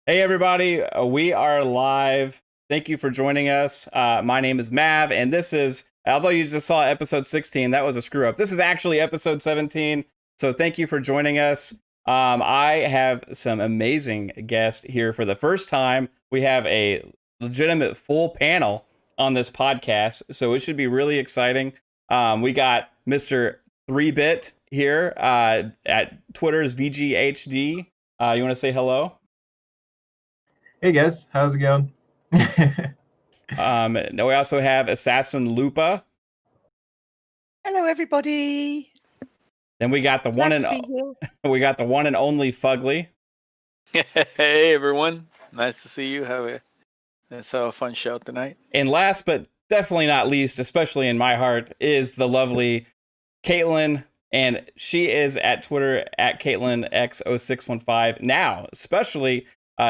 Hey, everybody. We are live. Thank you for joining us. My name is Mav, and this is, although you just saw episode 16, that was a screw up. This is actually episode 17. So thank you for joining us. I have some amazing guests here for the first time. We have a legitimate full panel on this podcast, so it should be really exciting. We got Mr. 3-Bit here at Twitter's VGHD. You want to say hello? Hey guys, how's it going? Now we also have Assassin Lupa. Hello, everybody. Then we got the one and only Fugly. Hey everyone, nice to see you. Let's have a fun show tonight. And last but definitely not least, especially in my heart, is the lovely Caitlin, and she is at Twitter at CaitlinX0615. Now, especially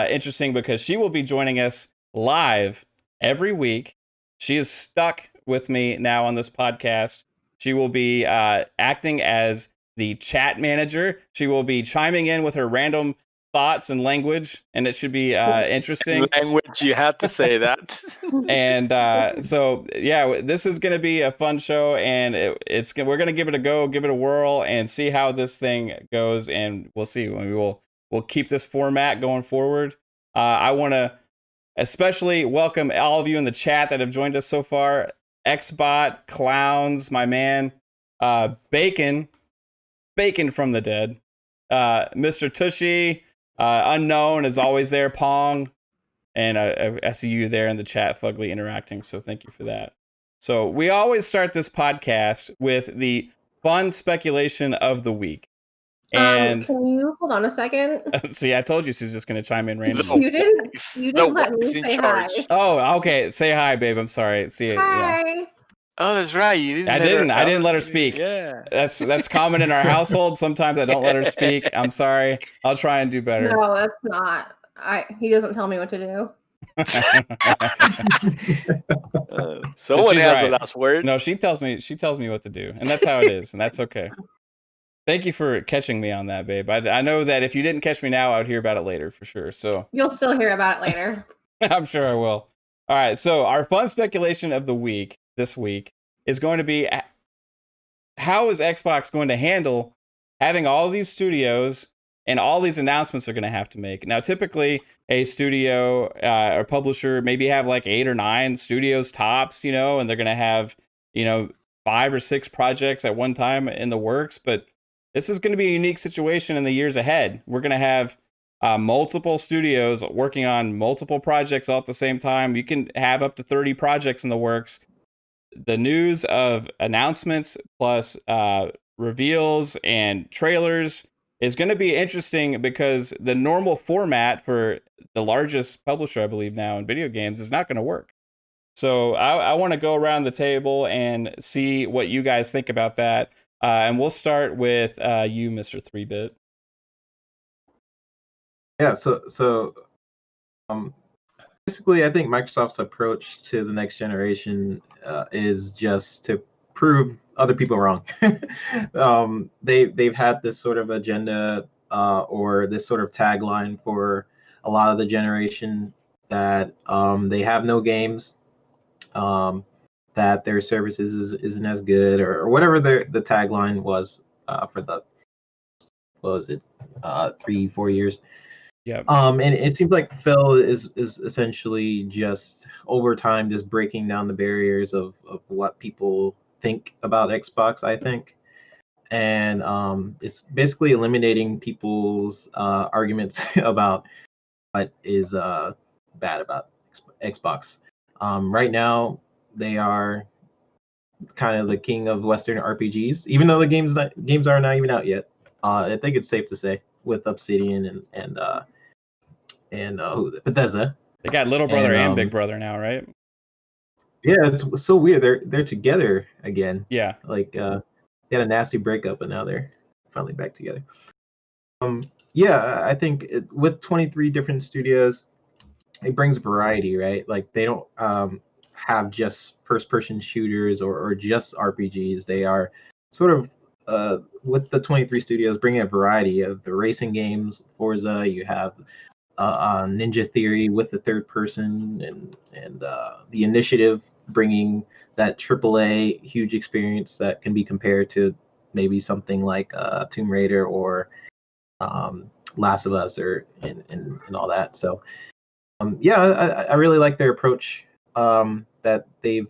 interesting because she will be joining us live every week. She is stuck with me now on this podcast. She will be acting as the chat manager. She will be chiming in with her random thoughts and language, and it should be interesting. Language, you have to say that. And so, yeah, this is going to be a fun show, and we're going to give it a go, give it a whirl, and see how this thing goes, and we'll see. We'll keep this format going forward. I want to especially welcome all of you in the chat that have joined us so far. Xbot, Clowns, my man, Bacon from the dead, Mr. Tushy, Unknown is always there, Pong, and I see you there in the chat, Fugly, interacting, so thank you for that. So we always start this podcast with the fun speculation of the week. And can you hold on a second? See, I told you she's just going to chime in randomly. You didn't let me say hi. Oh, okay. Say hi, babe. I'm sorry. See, hi. Yeah. Oh, that's right. You didn't. I didn't let her speak. Yeah. That's common in our household. Sometimes I don't let her speak. I'm sorry. I'll try and do better. No, that's not. He doesn't tell me what to do. Someone has the last word. No, she tells me what to do, and that's how it is, and that's okay. Thank you for catching me on that, babe. I know that if you didn't catch me now, I would hear about it later for sure. So you'll still hear about it later. I'm sure I will. All right. So our fun speculation of the week this week is going to be, how is Xbox going to handle having all these studios and all these announcements they're going to have to make? Now, typically a studio or publisher maybe have like 8 or 9 studios tops, and they're going to have, 5 or 6 projects at one time in the works, but this is going to be a unique situation in the years ahead. We're going to have multiple studios working on multiple projects all at the same time. You can have up to 30 projects in the works. The news of announcements plus reveals and trailers is going to be interesting because the normal format for the largest publisher, I believe now in video games, is not going to work. So I want to go around the table and see what you guys think about that. And we'll start with you, Mr. 3-Bit. Yeah, so basically, I think Microsoft's approach to the next generation is just to prove other people wrong. They've had this sort of agenda or this sort of tagline for a lot of the generation that they have no games. That their services isn't as good, or whatever the tagline was for the, what was it, 3-4 years. Yeah. And it seems like Phil is essentially just over time just breaking down the barriers of what people think about Xbox, I think. And it's basically eliminating people's arguments about what is bad about Xbox. Right now, they are kind of the king of Western RPGs, even though the games are not even out yet. I think it's safe to say, with Obsidian and Bethesda. They got Little Brother and Big Brother now, right? Yeah, it's so weird. They're together again. Yeah, like they had a nasty breakup, but now they're finally back together. Yeah, I think with 23 different studios, it brings variety, right? Like they don't have just first-person shooters or just RPGs. They are sort of with the 23 studios bringing a variety of the racing games, Forza. You have Ninja Theory with the third person, and the Initiative bringing that AAA huge experience that can be compared to maybe something like Tomb Raider or Last of Us and all that. So yeah, I really like their approach that they've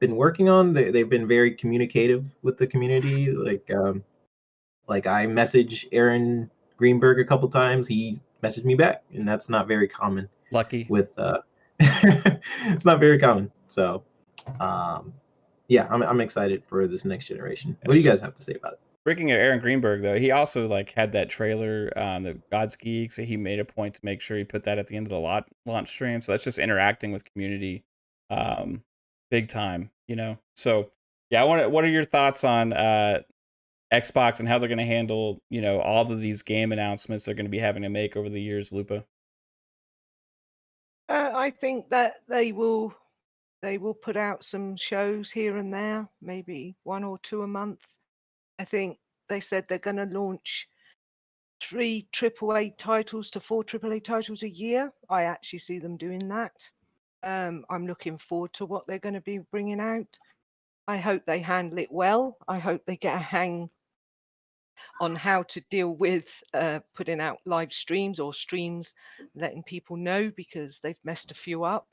been working on. They've been very communicative with the community. Like I message Aaron Greenberg a couple times, he messaged me back, and that's not very common. Lucky. With it's not very common. So yeah, I'm excited for this next generation. What do you guys have to say about it? Breaking of Aaron Greenberg, though, he also like had that trailer, the God's Geeks. He made a point to make sure he put that at the end of the launch stream. So that's just interacting with community, big time, you know. So yeah, what are your thoughts on Xbox and how they're going to handle, you know, all of these game announcements they're going to be having to make over the years, Lupa? I think that they will put out some shows here and there, maybe 1 or 2 a month. I think they said they're going to launch 3 AAA titles to 4 AAA titles a year. I actually see them doing that. I'm looking forward to what they're going to be bringing out. I hope they handle it well. I hope they get a hang on how to deal with putting out live streams or streams, letting people know, because they've messed a few up.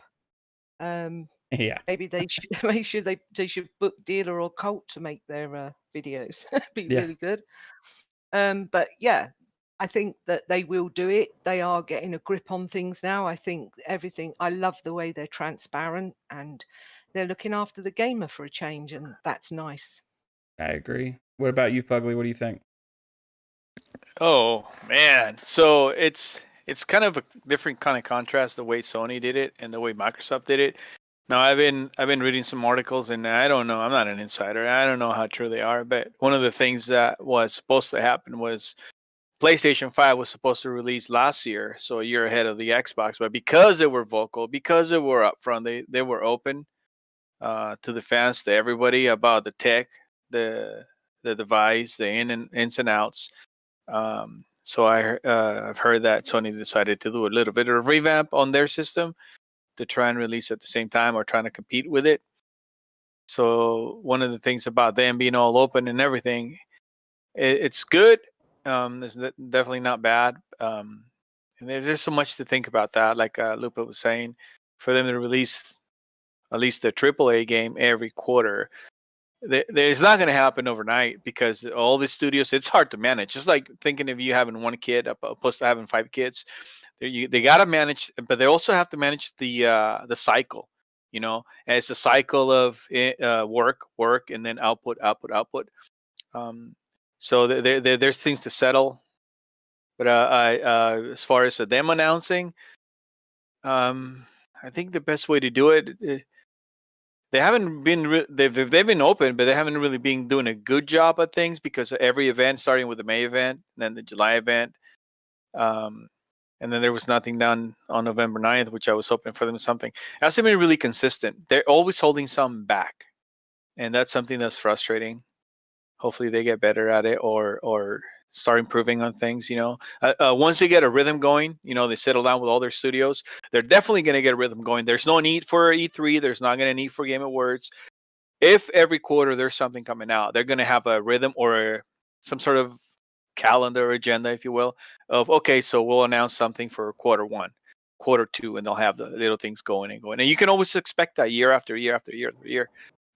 Yeah. Maybe they should make sure they should book Dealer or Cult to make their videos. Be really good. But yeah, I think that they will do it. They are getting a grip on things now. I think everything. I love the way they're transparent and they're looking after the gamer for a change, and that's nice. I agree. What about you, Fugly? What do you think? Oh man, so it's kind of a different kind of contrast the way Sony did it and the way Microsoft did it. Now I've been reading some articles, and I don't know, I'm not an insider, I don't know how true they are, but one of the things that was supposed to happen was PlayStation 5 was supposed to release last year, so a year ahead of the Xbox, but because they were vocal, because they were upfront, they were open to the fans, to everybody about the tech, the device, the ins and outs. So I've heard that Sony decided to do a little bit of a revamp on their system to try and release at the same time, or trying to compete with it. So one of the things about them being all open and everything, it's good. It's definitely not bad. And there's so much to think about that. Like Lupa was saying, for them to release at least a AAA game every quarter, there's not going to happen overnight, because all the studios, it's hard to manage. Just like thinking of you having one kid opposed to having 5 kids, they got to manage, but they also have to manage the cycle, you know. And it's a cycle of work, and then output. So there's things to settle. But as far as them announcing, I think the best way to do it. They haven't been they've been open, but they haven't really been doing a good job at things, because every event, starting with the May event, and then the July event, and then there was nothing done on November 9th, which I was hoping for them something. It hasn't been really consistent. They're always holding some back, and that's something that's frustrating. Hopefully they get better at it, or start improving on things, you know. Once they get a rhythm going, you know, they settle down with all their studios, they're definitely going to get a rhythm going. There's no need for E3. There's not going to need for Game Awards. If every quarter there's something coming out, they're going to have a rhythm, or some sort of calendar or agenda, if you will, of, okay, so we'll announce something for quarter 1, quarter 2, and they'll have the little things going. And you can always expect that year after year after year after year.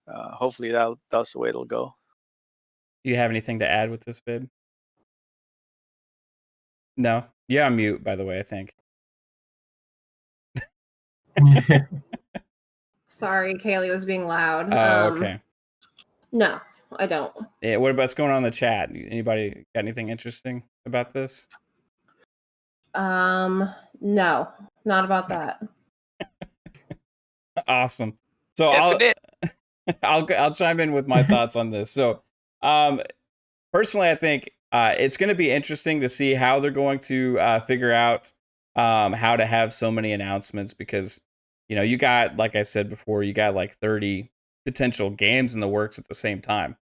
Hopefully that's the way it'll go. Do you have anything to add with this, babe? No. Yeah, on mute, by the way, I think. Sorry, Kaylee was being loud. Okay. No, I don't. Yeah, what about what's going on in the chat? Anybody got anything interesting about this? No, not about that. Awesome. So I'll chime in with my thoughts on this. So, personally, I think it's going to be interesting to see how they're going to figure out how to have so many announcements, because, you know, you got, like I said before, you got like 30 potential games in the works at the same time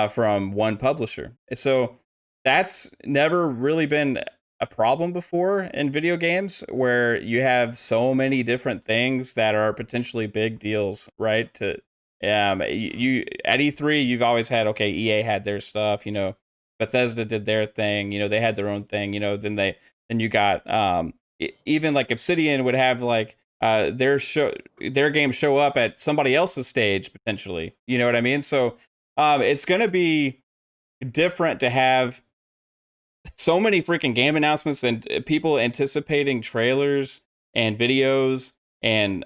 from one publisher. So that's never really been a problem before in video games where you have so many different things that are potentially big deals, right? You at E3, you've always had, okay, EA had their stuff, Bethesda did their thing, they had their own thing, then you got even like Obsidian would have like their games show up at somebody else's stage potentially, you know what I mean? So it's going to be different to have so many freaking game announcements and people anticipating trailers and videos and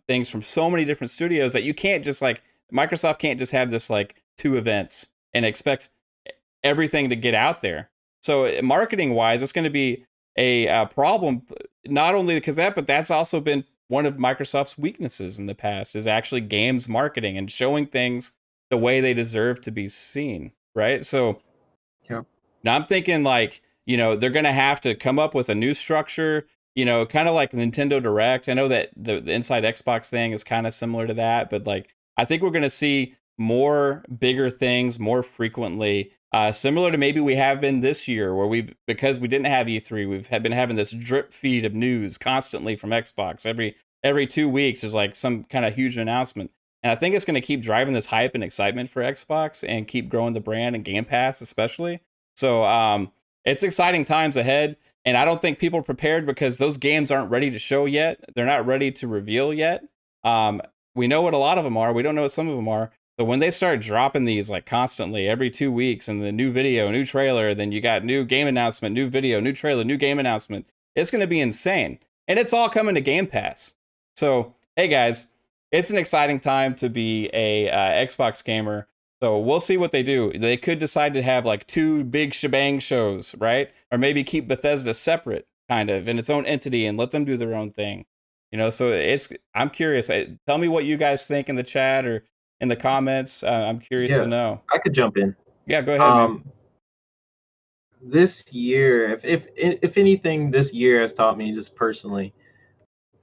things from so many different studios that you can't just like, Microsoft can't just have this like 2 events and expect everything to get out there. So marketing wise, it's going to be a problem, not only because but that's also been one of Microsoft's weaknesses in the past, is actually games marketing and showing things the way they deserve to be seen, right? So now I'm thinking like, they're going to have to come up with a new structure, kind of like Nintendo Direct. I know that the Inside Xbox thing is kind of similar to that, but like, I think we're going to see more bigger things more frequently, similar to maybe we have been this year, where because we didn't have E3, we've been having this drip feed of news constantly from Xbox. Every 2 weeks, there's like some kind of huge announcement. And I think it's going to keep driving this hype and excitement for Xbox and keep growing the brand and Game Pass especially. So it's exciting times ahead. And I don't think people are prepared because those games aren't ready to show yet. They're not ready to reveal yet. We know what a lot of them are. We don't know what some of them are. But when they start dropping these like constantly every 2 weeks, and the new video, new trailer, then you got new game announcement, new video, new trailer, new game announcement, it's going to be insane. And it's all coming to Game Pass. So, hey guys, it's an exciting time to be a Xbox gamer. So we'll see what they do. They could decide to have like 2 big shebang shows, right? Or maybe keep Bethesda separate, kind of, in its own entity, and let them do their own thing. So I'm curious. Tell me what you guys think in the chat or in the comments. I'm curious to know. I could jump in. Yeah, go ahead, man. This year, if anything, this year has taught me just personally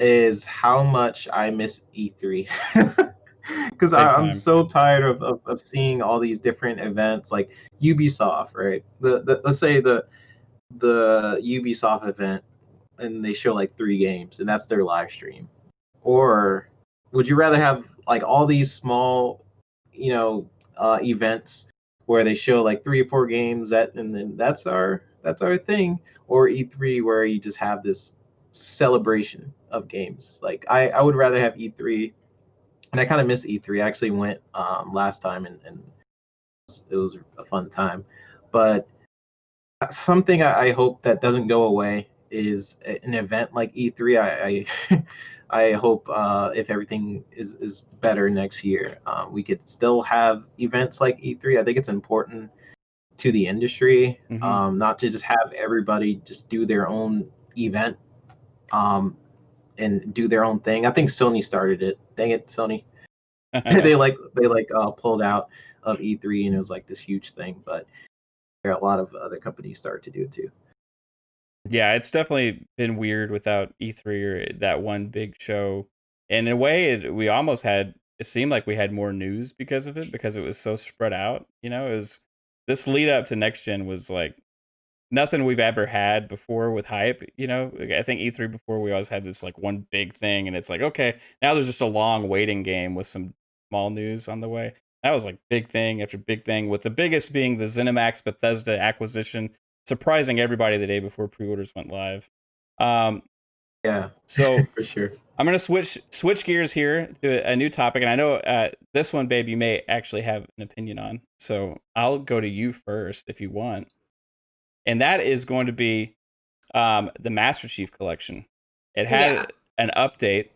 is how much I miss E3. Because I'm so tired of seeing all these different events like Ubisoft, right? Let's say the Ubisoft event, and they show like 3 games, and that's their live stream. Or would you rather have like all these small, events where they show like 3 or 4 games and then that's our thing, or E3 where you just have this celebration of games? Like I would rather have E3, and I kind of miss E3. I actually went last time, and it was a fun time. But something I hope that doesn't go away is an event like E3. I hope if everything is better next year, we could still have events like E3. I think it's important to the industry, not to just have everybody just do their own event and do their own thing. I think Sony started it. Dang it, Sony. they pulled out of E3, and it was like this huge thing. But there are a lot of other companies started to do it too. Yeah, it's definitely been weird without E3 or that one big show. And in a way, it seemed like we had more news because of it, because it was so spread out. This lead up to next gen was like nothing we've ever had before with hype. I think E3 before, we always had this like one big thing, and it's like, okay, now there's just a long waiting game with some small news on the way. That was like big thing after big thing, with the biggest being the ZeniMax Bethesda acquisition, surprising everybody the day before pre-orders went live. Yeah, so for sure. I'm gonna switch gears here to a new topic, and I know this one, babe, you may actually have an opinion on. So I'll go to you first if you want, and that is going to be the Master Chief Collection. It had an update,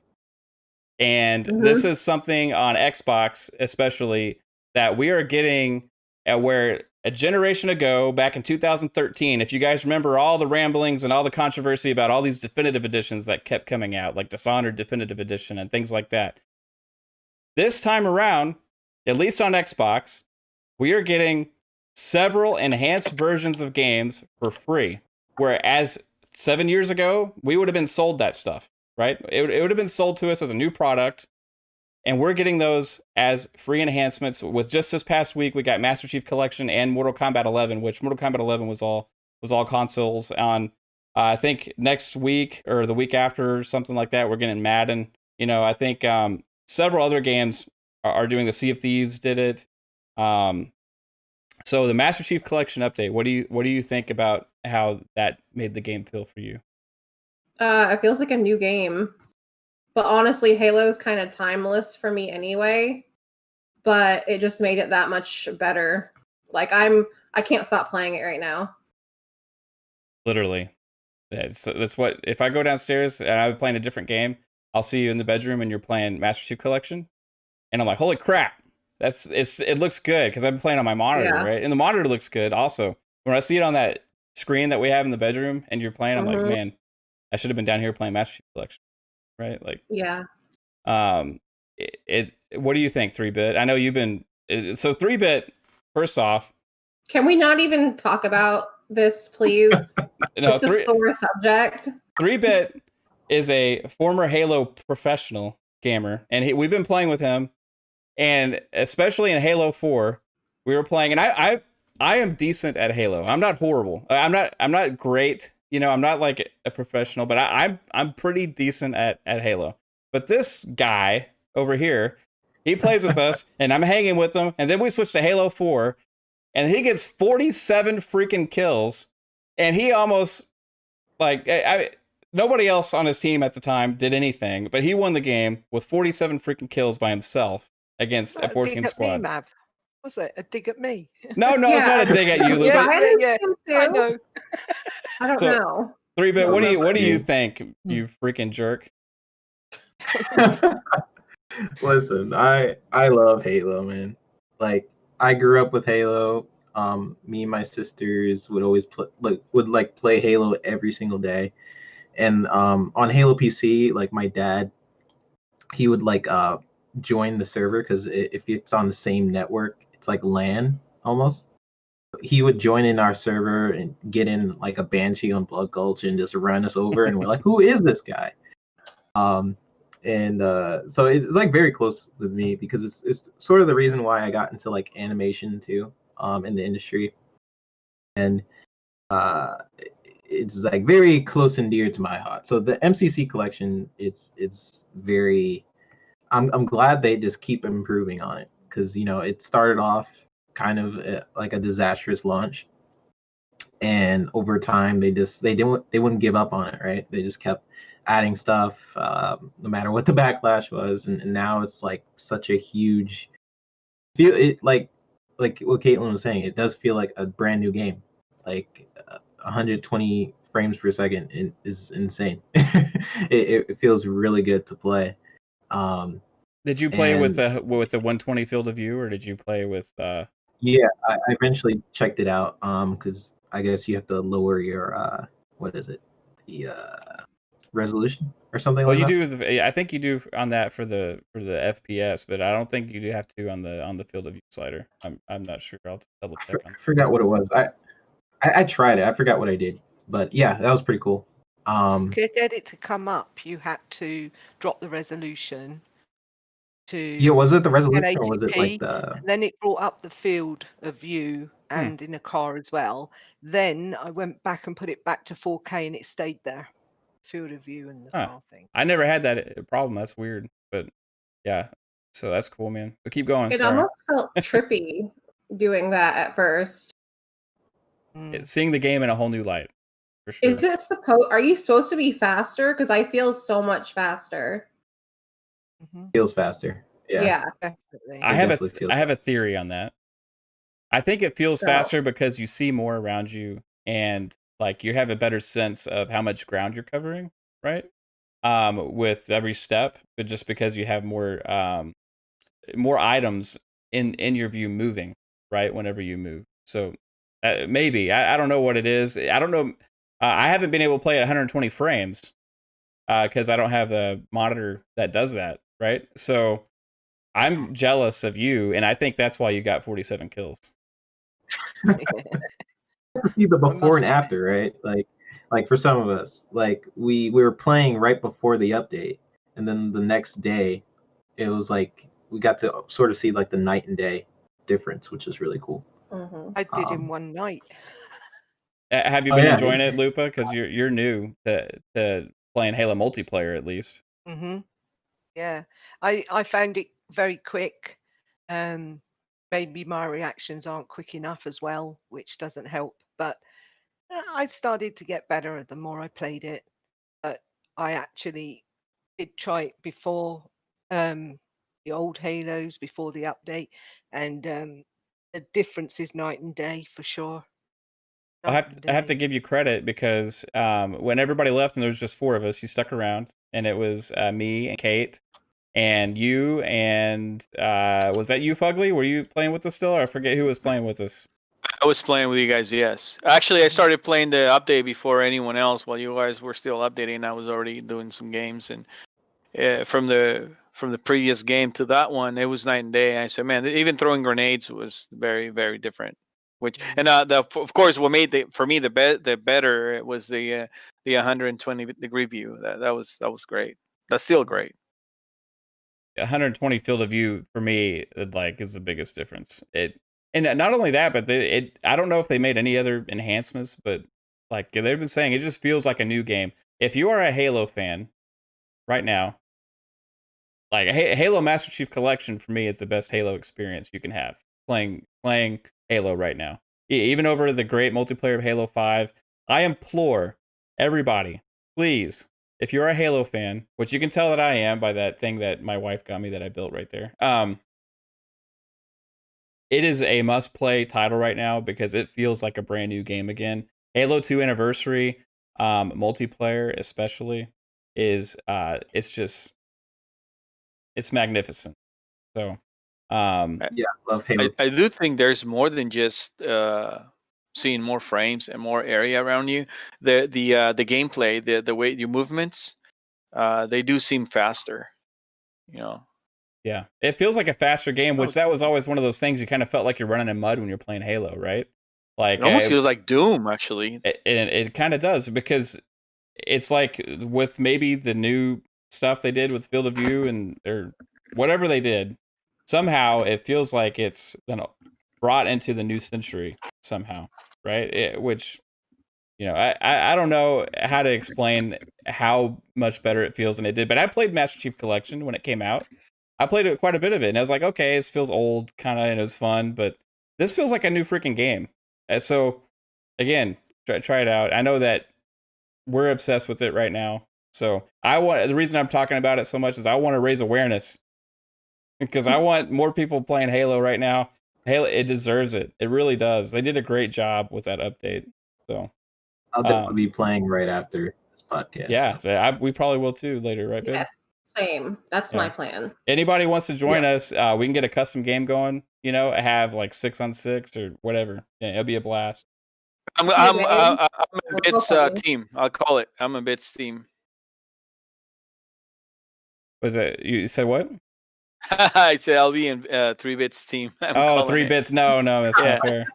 and this is something on Xbox especially that we are getting where a generation ago, back in 2013, if you guys remember all the ramblings and all the controversy about all these definitive editions that kept coming out, like Dishonored Definitive Edition and things like that. This time around, at least on Xbox, we are getting several enhanced versions of games for free. Whereas 7 years ago, we would have been sold that stuff, right? It would have been sold to us as a new product. And we're getting those as free enhancements. With just this past week, we got Master Chief Collection and Mortal Kombat 11, which Mortal Kombat 11 was all consoles on I think next week or the week after, something like that, we're getting Madden. I think several other games are doing. The Sea of Thieves did it. So the Master Chief Collection update. What do you think about how that made the game feel for you? It feels like a new game. But honestly, Halo's kind of timeless for me anyway. But it just made it that much better. Like I can't stop playing it right now. Literally. That's what, if I go downstairs and I'm playing a different game, I'll see you in the bedroom and you're playing Master Chief Collection. And I'm like, holy crap. It looks good because I've been playing on my monitor, right? And the monitor looks good also. When I see it on that screen that we have in the bedroom and you're playing, I'm like, man, I should have been down here playing Master Chief Collection. Right? Like, yeah. What do you think, 3-Bit? I know you've been, so 3-Bit, first off. Can we not even talk about this, please? No, it's a sore subject. 3-Bit is a former Halo professional gamer, and we've been playing with him, and especially in Halo 4, we were playing, and I am decent at Halo. I'm not horrible. I'm not great. I'm not like a professional, but I'm pretty decent at Halo. But this guy over here, he plays with us, and I'm hanging with him, and then we switch to Halo 4, and he gets 47 freaking kills, and he almost, like, nobody else on his team at the time did anything, but he won the game with 47 freaking kills by himself against a 14 squad. Me, was it a dig at me? No, it's not a dig at you, Lupa. I know. I don't know. 3-Bit, what do you think, you freaking jerk? Listen, I love Halo, man. Like, I grew up with Halo. Me and my sisters would always play Halo every single day. And on Halo PC, like, my dad, he would join the server because if it's on the same network, it's like LAN almost. He would join in our server and get in like a Banshee on Blood Gulch and just run us over, and we're like, who is this guy? So it's like very close with me because it's sort of the reason why I got into like animation too, in the industry, and it's like very close and dear to my heart. So the MCC collection, it's very, I'm glad they just keep improving on it because it started off kind of like a disastrous launch, and over time they wouldn't give up on it, right? They just kept adding stuff, no matter what the backlash was, and now it's like such a huge feel. It like what Caitlin was saying, it does feel like a brand new game. Like 120 frames per second is insane. it feels really good to play. Did you play with the 120 field of view, or did you play with? Yeah, I eventually checked it out. Because I guess you have to lower your what is it, the resolution or something like that. Well, you do. I think you do on that for the FPS, but I don't think you do have to on the field of view slider. I'm not sure. I'll double check on. I forgot what it was. I tried it. I forgot what I did, but yeah, that was pretty cool. To get it to come up, you had to drop the resolution to. Yeah, was it the resolution or was it like the? And then it brought up the field of view and in a car as well. Then I went back and put it back to 4K, and it stayed there. Field of view and the car thing. I never had that problem. That's weird, but yeah. So that's cool, man. But keep going. It almost felt trippy doing that at first. Seeing the game in a whole new light. For sure. Is it are you supposed to be faster? Because I feel so much faster. Feels faster. Yeah. Definitely. I have a theory on that. I think it feels faster because you see more around you, and like you have a better sense of how much ground you're covering, right? With every step, but just because you have more items in your view moving, right? Whenever you move. So maybe I don't know what it is. I don't know. I haven't been able to play at 120 frames because I don't have a monitor that does that, right? So I'm jealous of you, and I think that's why you got 47 kills. To see the before and after, right? Like for some of us, like we were playing right before the update, and then the next day, it was like we got to sort of see like the night and day difference, which is really cool. I did in one night. Have you been enjoying it, Lupa? Because you're new to playing Halo multiplayer, at least. Yeah, I found it very quick. Maybe my reactions aren't quick enough as well, which doesn't help. But I started to get better the more I played it. But I actually did try it before the old Halos, before the update, and the difference is night and day for sure. I have to give you credit because when everybody left and there was just 4 of us, you stuck around, and it was me and Kate and you and was that you, Fugly? Were you playing with us still? Or I forget who was playing with us. I was playing with you guys, yes. Actually, I started playing the update before anyone else. While you guys were still updating, I was already doing some games. And from the previous game to that one, it was night and day. I said, man, even throwing grenades was very, very different. Which and of course, what made for me the better it was the 120-degree view. That was great. That's still great. 120 field of view for me, like, is the biggest difference. And not only that, but I don't know if they made any other enhancements, but like they've been saying, it just feels like a new game. If you are a Halo fan right now, like Halo Master Chief Collection for me is the best Halo experience you can have playing Halo right now. Even over the great multiplayer of Halo 5, I implore everybody, please, if you're a Halo fan, which you can tell that I am by that thing that my wife got me that I built right there. It is a must-play title right now because it feels like a brand new game again. Halo 2 Anniversary, multiplayer especially, is it's magnificent. So, yeah, I love Halo. I do think there's more than just seeing more frames and more area around you. The gameplay, the way your movements, they do seem faster. You know. Yeah, it feels like a faster game, which that was always one of those things you kind of felt like you're running in mud when you're playing Halo, right? Like it almost feels like Doom, actually. It kind of does, because it's like with maybe the new stuff they did with field of view or whatever they did, somehow it feels like it's brought into the new century somehow, right? Which, I don't know how to explain how much better it feels than it did, but I played Master Chief Collection when it came out. I played quite a bit of it, and I was like, okay, this feels old, kind of, and it was fun, but this feels like a new freaking game. So, again, try it out. I know that we're obsessed with it right now, so the reason I'm talking about it so much is I want to raise awareness, because I want more people playing Halo right now. Halo, it deserves it. It really does. They did a great job with that update. So I'll definitely be playing right after this podcast. Yeah, we probably will too later, right, babe? Yes, same. That's my plan. Anybody wants to join us, we can get a custom game going. Have like 6-on-6 or whatever. Yeah, it'll be a blast. I'm a Bits team. I'll call it. I'm a Bits team. Was it you said what? I said I'll be in 3-Bits team. 3-Bits. No, that's not fair.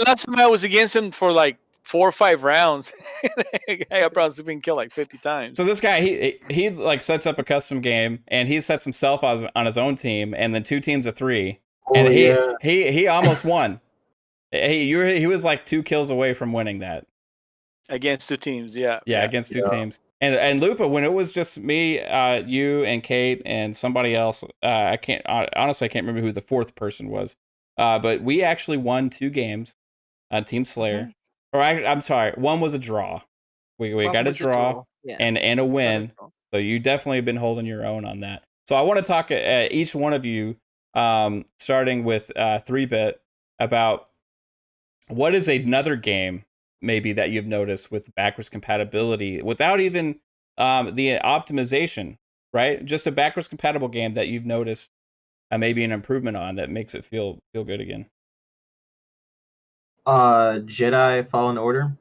Last time I was against him for like 4 or 5 rounds. I probably been killed like 50 times. So this guy, he like sets up a custom game, and he sets himself on his own team, and then 2 teams of 3, and he almost won. He was like 2 kills away from winning that against 2 teams. Yeah, against 2 teams. And Lupa, when it was just me, you and Kate and somebody else, I can't remember who the 4th person was. But we actually won 2 games on Team Slayer. Mm-hmm. Or I'm sorry, 1 was a draw. We got a draw, and a win. So you definitely have been holding your own on that. So I want to talk each one of you, starting with 3-Bit, about what is another game maybe that you've noticed with backwards compatibility without even the optimization, right? Just a backwards compatible game that you've noticed maybe an improvement on that makes it feel good again. Jedi Fallen Order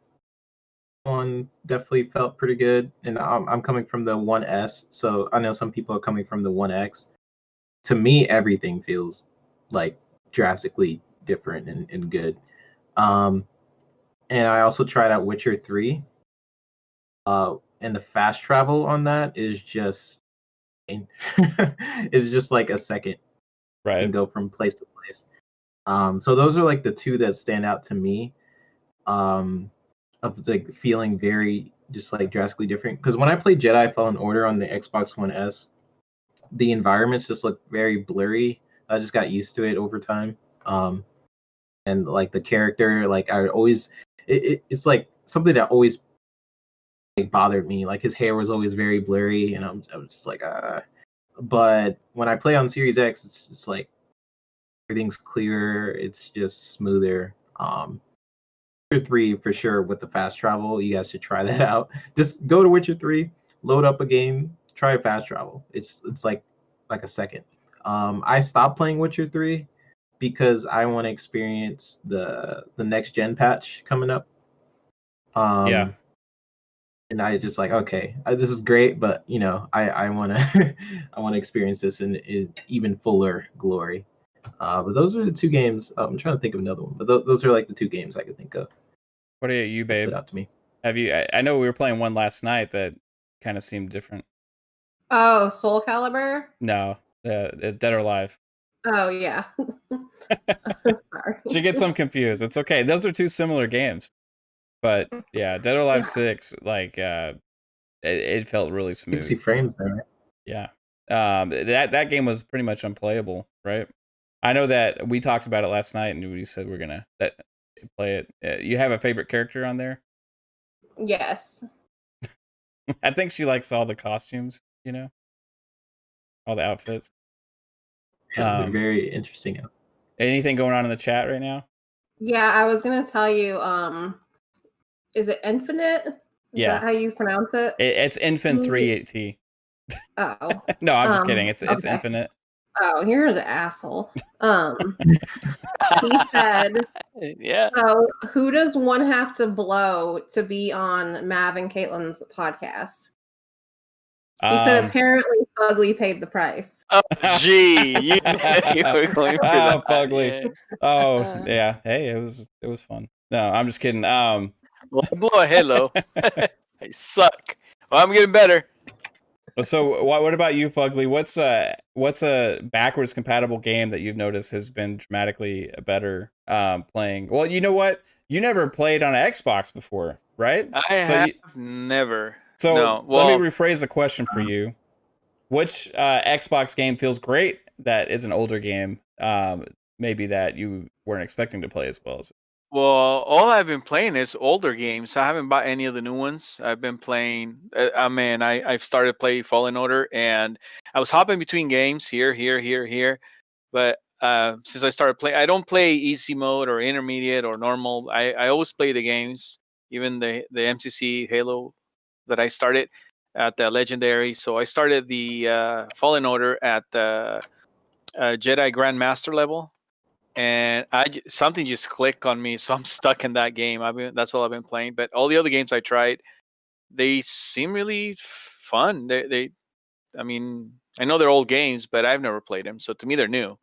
one definitely felt pretty good, and I'm coming from the 1S, so I know some people are coming from the 1X. To me, everything feels like drastically different and good. And I also tried out Witcher 3. And the fast travel on that is just it's just like a second. Right. You can go from place to place. So those are like the 2 that stand out to me. like feeling very just like drastically different. Because when I played Jedi Fallen Order on the Xbox One S, the environments just look very blurry. I just got used to it over time. And like the character, like I always, it's like something that always like bothered me. Like his hair was always very blurry, and I was just like, ah. But when I play on Series X, it's just like everything's clearer. It's just smoother. Witcher 3 for sure with the fast travel. You guys should try that out. Just go to Witcher 3, load up a game, try fast travel. It's like a second. I stopped playing Witcher 3 because I want to experience the next gen patch coming up. Yeah. And I just like, okay, this is great, but you know, I want to I want to experience this in even fuller glory. But those are the two games. I'm trying to think of another one, but those are like the two games I could think of. What are you, that babe? stood out to me. Have you? I know we were playing one last night that kind of seemed different. Oh, Soul Calibur? No, Dead or Alive. Oh, yeah. Sorry. She gets them confused. It's okay. Those are two similar games. But yeah, Dead or Alive 6, like it felt really 60 smooth. frames there. Yeah. That game was pretty much unplayable, right? I know that we talked about it last night, and we said we're gonna play it. You have a favorite character on there? Yes. I think she likes all the costumes, you know, all the outfits. Yeah, they're very interesting. Anything going on in the chat right now? Yeah, I was gonna tell you, is it Infinite? Is Yeah. that how you pronounce it? It's Infin 3T. Oh. No, I'm just kidding. It's okay. Infinite. Oh, you're the asshole. He said, Yeah. so who does one have to blow to be on Mav and Caitlin's podcast? He said apparently Fugly paid the price. Oh, gee, you were going for that. Fugly. Yeah. Oh, yeah. Hey, it was fun. No, I'm just kidding. Well, I blow a halo. I suck. Well, I'm getting better. So what about you, Fugly? What's a backwards compatible game that you've noticed has been dramatically better playing? Well, you know what? You never played on an Xbox before, right? I have never. So no. Let me rephrase the question for you. Which Xbox game feels great that is an older game, maybe that you weren't expecting to play as well as? Well, all I've been playing is older games. I haven't bought any of the new ones. I've been playing. I've started playing Fallen Order, and I was hopping between games here. But since I started playing, I don't play easy mode or intermediate or normal. I always play the games, even the MCC Halo that I started at the Legendary. So I started the Fallen Order at the Jedi Grandmaster level. And something just clicked on me, so I'm stuck in that game. That's all I've been playing. But all the other games I tried, they seem really fun. I mean, I know they're old games, but I've never played them, so to me they're new.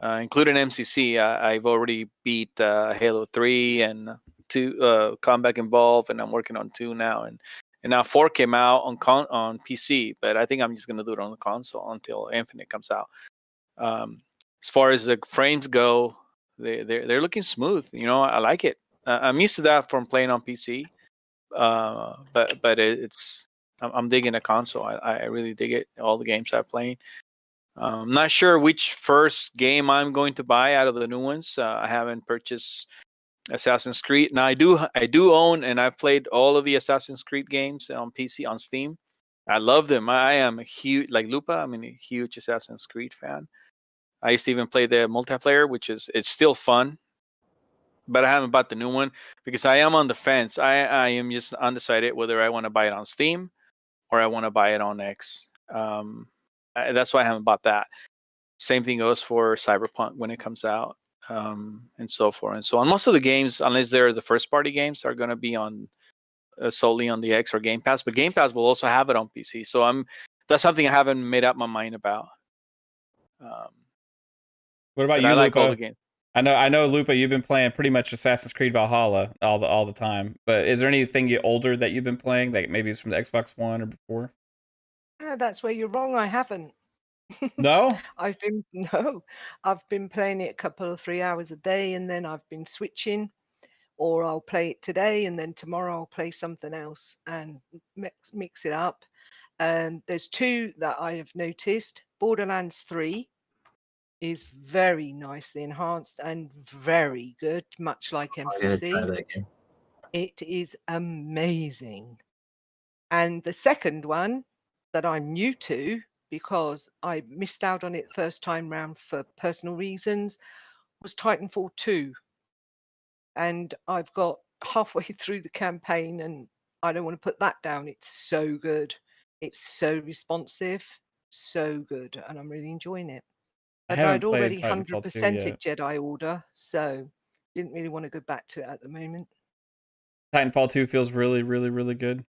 Including MCC, I've already beat Halo 3 and 2, Combat Involved, and I'm working on 2 now. And now 4 came out on PC, but I think I'm just gonna do it on the console until Infinite comes out. As far as the frames go, they're looking smooth. You know, I like it. I'm used to that from playing on PC, but I'm digging a console. I really dig it. All the games I've played. I'm not sure which first game I'm going to buy out of the new ones. I haven't purchased Assassin's Creed. Now I do own, and I've played all of the Assassin's Creed games on PC on Steam. I love them. I am a huge, like Lupa, I'm a huge Assassin's Creed fan. I used to even play the multiplayer, it's still fun, but I haven't bought the new one because I am on the fence. I am just undecided whether I want to buy it on Steam or I want to buy it on X. That's why I haven't bought that. Same thing goes for Cyberpunk when it comes out, and so forth and so on. Most of the games, unless they're the first party games, are going to be on solely on the X or Game Pass. But Game Pass will also have it on PC. So that's something I haven't made up my mind about. What about you, I like Lupa? all the games. I know, Lupa. You've been playing pretty much Assassin's Creed Valhalla all the time. But is there anything older that you've been playing that maybe it's from the Xbox One or before? That's where you're wrong. I haven't. No, I've been playing it a couple of 3 hours a day, and then I've been switching or I'll play it today and then tomorrow I'll play something else and mix it up. There's two that I have noticed. Borderlands 3 is very nicely enhanced and very good, much like I gotta try MCC. that game. It is amazing. And the second one that I'm new to, because I missed out on it first time round for personal reasons, was Titanfall 2. And I've got halfway through the campaign and I don't want to put that down. It's so good. It's so responsive, so good, and I'm really enjoying it. I But haven't I'd played already Titanfall 2 100%ed yet. Jedi Order, so didn't really want to go back to it at the moment. Titanfall 2 feels really, really, really good.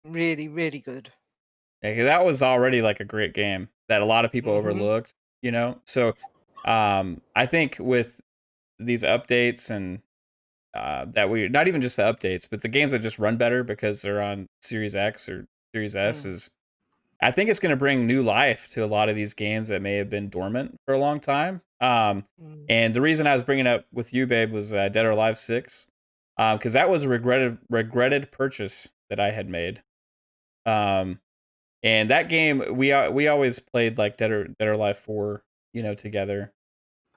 Really, really good. Yeah, 'cause that was already like a great game that a lot of people Mhm. overlooked, you know? So I think with these updates and that we not even just the updates, but the games that just run better because they're on Series X or Series S is I think it's going to bring new life to a lot of these games that may have been dormant for a long time. Mm. And the reason I was bringing up with you, babe, was Dead or Alive 6, because that was a regretted purchase that I had made. And that game we always played like Dead or Alive 4, you know, together.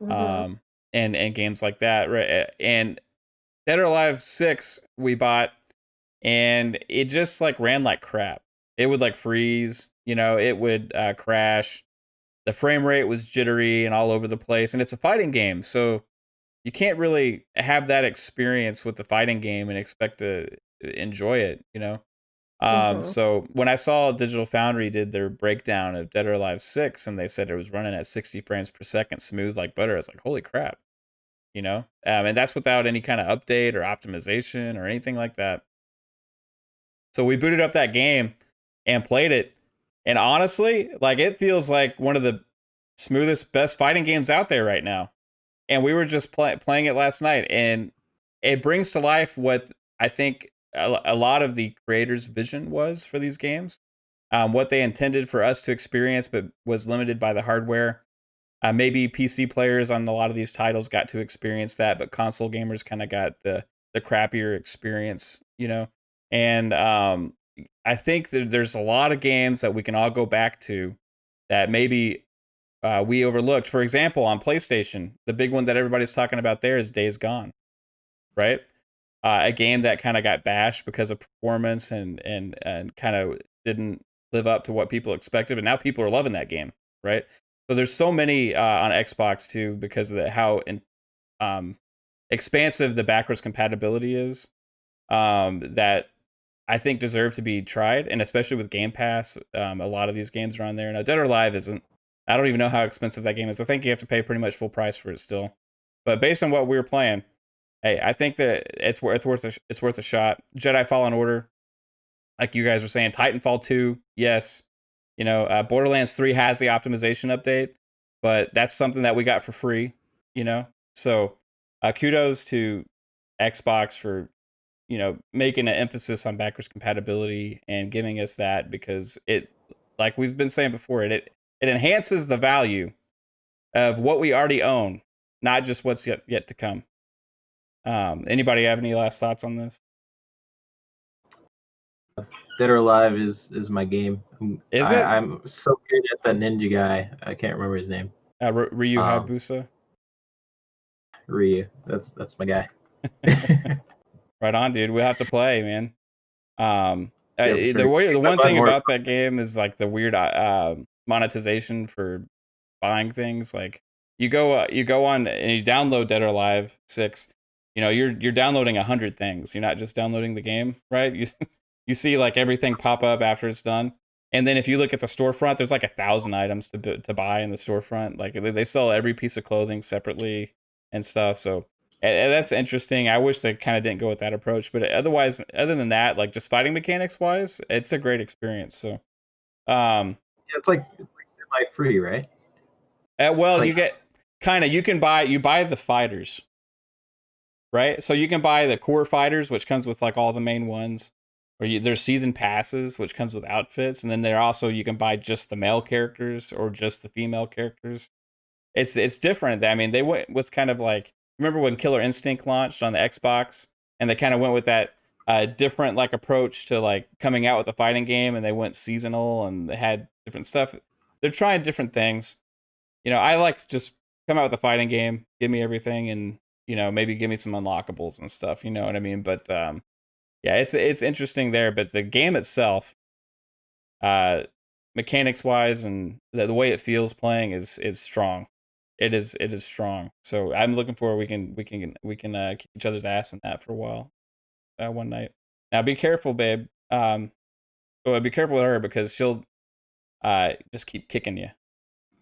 Mhm. And games like that, right? And Dead or Alive 6 we bought, and it just like ran like crap. It would like freeze, you know, it would crash. The frame rate was jittery and all over the place, and it's a fighting game, so you can't really have that experience with the fighting game and expect to enjoy it, you know. Mhm. So when I saw Digital Foundry did their breakdown of Dead or Alive 6 and they said it was running at 60 frames per second, smooth like butter, I was like, holy crap, you know. And that's without any kind of update or optimization or anything like that. So we booted up that game and played it, and honestly, like it feels like one of the smoothest, best fighting games out there right now. And we were just playing it last night, and it brings to life what I think a lot of the creators' vision was for these games, what they intended for us to experience, but was limited by the hardware. Maybe PC players on a lot of these titles got to experience that, but console gamers kind of got the crappier experience, you know. And I think that there's a lot of games that we can all go back to that maybe we overlooked. For example, on PlayStation, the big one that everybody's talking about there is Days Gone, right? A game that kind of got bashed because of performance and kind of didn't live up to what people expected, but now people are loving that game, right? So there's so many on Xbox too because of how expansive the backwards compatibility is, that I think deserve to be tried, and especially with Game Pass, a lot of these games are on there. Now, Dead or Alive isn't. I don't even know how expensive that game is. I think you have to pay pretty much full price for it still. But based on what we were playing, hey, I think that it's worth a shot. Jedi Fallen Order, like you guys were saying, Titanfall 2, yes. You know, Borderlands 3 has the optimization update, but that's something that we got for free, you know? So kudos to Xbox for, you know, making an emphasis on backwards compatibility and giving us that, because it, like we've been saying before, it enhances the value of what we already own, not just what's yet to come. Anybody have any last thoughts on this? Dead or Alive is my game. Is it I'm so good at the ninja guy. I can't remember his name. Ryu Um, Hayabusa? Ryu. That's my guy. Right on, dude. We'll have to play, man. Yeah, The sure. way, the one But thing more- about that game is like the weird monetization for buying things. Like you go on and you download Dead or Alive 6. You know, you're downloading 100 things. You're not just downloading the game, right? You see like everything pop up after it's done. And then if you look at the storefront, there's like 1,000 items to buy in the storefront. Like they sell every piece of clothing separately and stuff. So that's interesting. I wish they kind of didn't go with that approach, but otherwise, other than that, like just fighting mechanics wise, it's a great experience. So, yeah, it's like semi-free, right? well, Like- you get you buy the fighters, right? So you can buy the core fighters, which comes with like all the main ones, or there's season passes, which comes with outfits, and then there also you can buy just the male characters or just the female characters. It's different. I mean, they went with kind of like, remember when Killer Instinct launched on the Xbox, and they kind of went with that different like approach to like coming out with a fighting game, and they went seasonal and they had different stuff. They're trying different things. I like to just come out with a fighting game, give me everything, and maybe give me some unlockables and stuff. You know what I mean? But yeah, it's interesting there. But the game itself, mechanics wise, and the way it feels playing is strong. It is strong. So I'm looking forward. We can kick each other's ass in that for a while, one night. Now be careful, babe. Be careful with her because she'll just keep kicking you.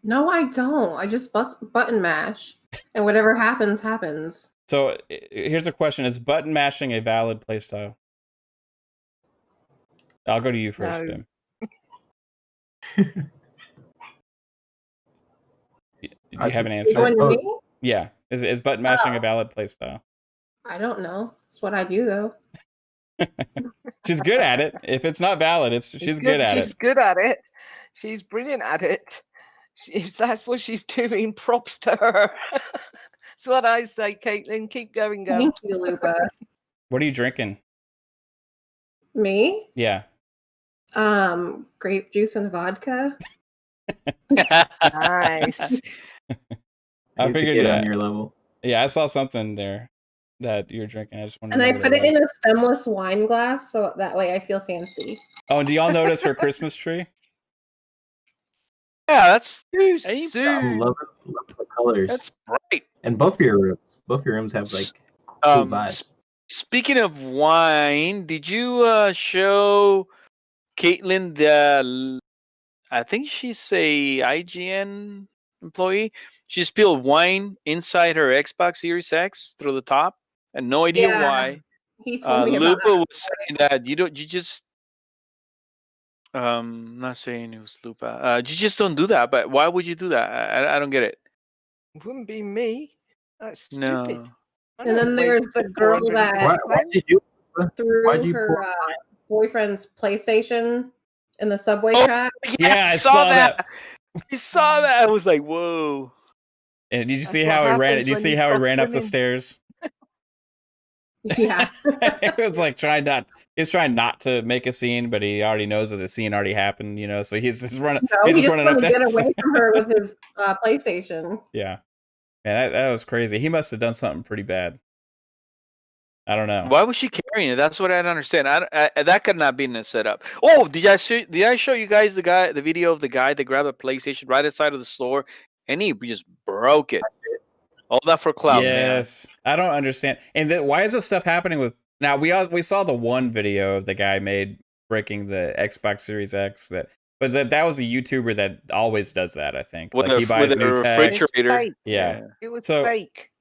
No, I don't. I just button mash, and whatever happens, happens. So here's a question: is button mashing a valid playstyle? I'll go to you first, No. Bim. Do you have an You answer? going to me? Yeah. Is button mashing a valid playstyle? I don't know. That's what I do, though. She's good at it. If it's not valid, she's good at She's it. good at it. She's brilliant at it. If that's what she's doing, props to her. That's what I say, Caitlin. Keep going, girl. Thank you, Lupa. What are you drinking? Me? Yeah. Grape juice and vodka. Nice. I Need to figured get yeah. on your level. Yeah, I saw something there that you're drinking. I just wanted And to I know put what it in was. a stemless wine glass, so that way I feel fancy. Oh, and do y'all notice her Christmas tree? Yeah, that's Too Hey, I soon. love the colors. that's bright. And both of your rooms have like cool vibes. Speaking of wine, did you show Caitlin I think she's a IGN employee. She spilled wine inside her Xbox Series X through the top, and no idea Yeah, why. He told me about Lupa that. was saying that you just not saying it was Lupa. You just don't do that. But why would you do that? I don't get it. It wouldn't be me. That's stupid. No. I And then don't there's waste the girl that Why'd you do? Why'd threw you her boyfriend's PlayStation in the subway Oh, track. Yeah, I saw that. I saw that. I was like, whoa. And did you That's see what how he ran? happens Did you when see you how he fuck ran up the women. stairs? Yeah. It was like he's trying not to make a scene, but he already knows that the scene already happened, so he's just running. No, he's he just just running up wanted to that get away stairs. from her with his PlayStation. Yeah, man, that was crazy. He must have done something pretty bad. I don't know. Why was she carrying it? That's what I don't understand. That could not be in a setup. Oh, did I show you guys the video of the guy that grabbed a PlayStation right outside of the store and he just broke it? All that for clout, Yes, I don't understand. And why is this stuff happening with? Now we saw the one video of the guy made breaking the Xbox Series X but that was a YouTuber that always does that. I think With like he buys with new a tech. refrigerator. fake. Yeah. It was So, fake.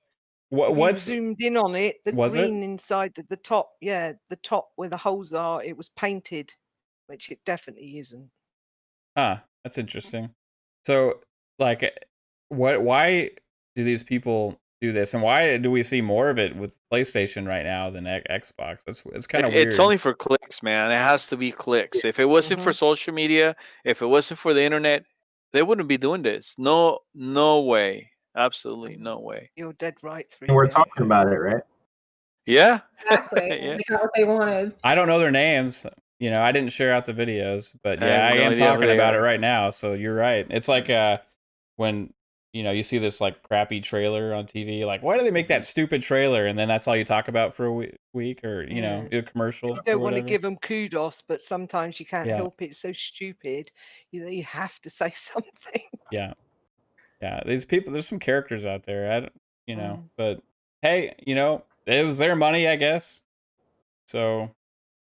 If you What's zoomed in on it, the was it? green inside the top, the top where the holes are, it was painted, which it definitely isn't. That's interesting. So, like, why do these people do this, and why do we see more of it with PlayStation right now than Xbox? It's kind of weird. It's only for clicks, man. It has to be clicks. If it wasn't for social media, if it wasn't for the internet, they wouldn't be doing this. No way. Absolutely no way. You're dead right. And we're talking about it, right? Yeah. Exactly. Yeah. They got what they wanted. I don't know their names. I didn't share out the videos, but yeah, I have no am idea who talking they about it are. right now. So you're right. It's like when you see this like crappy trailer on TV, like why do they make that stupid trailer, and then that's all you talk about for a week, or a commercial. You don't or want to whatever. give them kudos, but sometimes you can't Yeah. help it. It's so stupid. You have to say something. Yeah. These people, there's some characters out there. But hey, it was their money, I guess. So,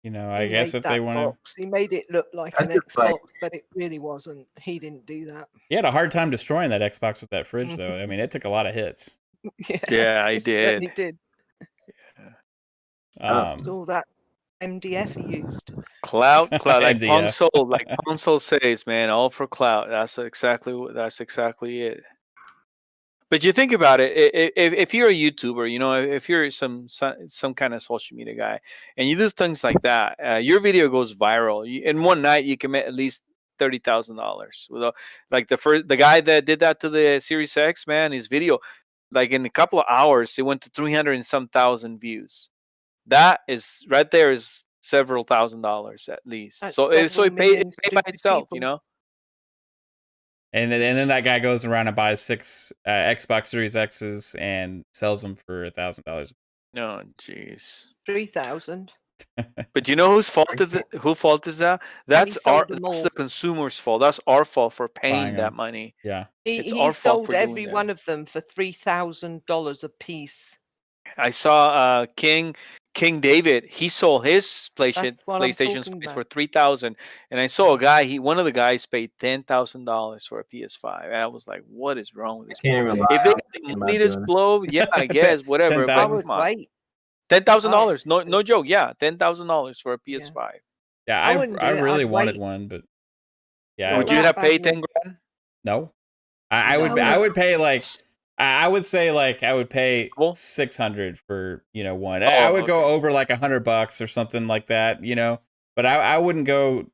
I guess if they want to, he made it look like I an just Xbox, like- but it really wasn't. He didn't do that. he had a hard time destroying that Xbox with that fridge, though. I mean, it took a lot of hits. Yeah, I it did. certainly did. Oh. It's all that MDF he used. Clout, like MDF. Console says, man, all for clout. That's exactly it. But you think about it, if you're a YouTuber, if you're some kind of social media guy, and you do things like that, your video goes viral. In one night, you can make at least $30,000. Like the guy that did that to the Series X, man, his video, like in a couple of hours, it went to 300 and some thousand views. That is right there is several $1,000s at least. That's So several it paid million by stupid itself, you people. know. And then that guy goes around and buys 6 Xbox Series X's and sells them for $1,000. No, jeez. 3,000. But you know whose fault is it? Who fault is that? That's sold them that's all. the consumer's fault. That's our fault for paying Buying that 'em. money. Yeah. It's He our fault sold for doing every that. one of them for $3,000 a piece. I saw King David. He sold his That's what I'm PlayStation talking Space for about. 3,000, and I saw a guy. One of the guys paid $10,000 for a PS5. And I was like, "What is wrong with I this can't people? even lie. If I they was got the thinking money about to doing it. blow, yeah, I guess whatever. I But 10,000? would come on, wait. $10,000. No joke. Yeah, $10,000 for a PS5. Yeah, I wouldn't do I it, really I'd wanted wait. one, but yeah, Not Would you that have bad, paid no. 10 grand? no. I would No. pay like I would say like I would pay Well, 600 for, one. Oh, I would go okay. over like $100 or something like that, but I wouldn't go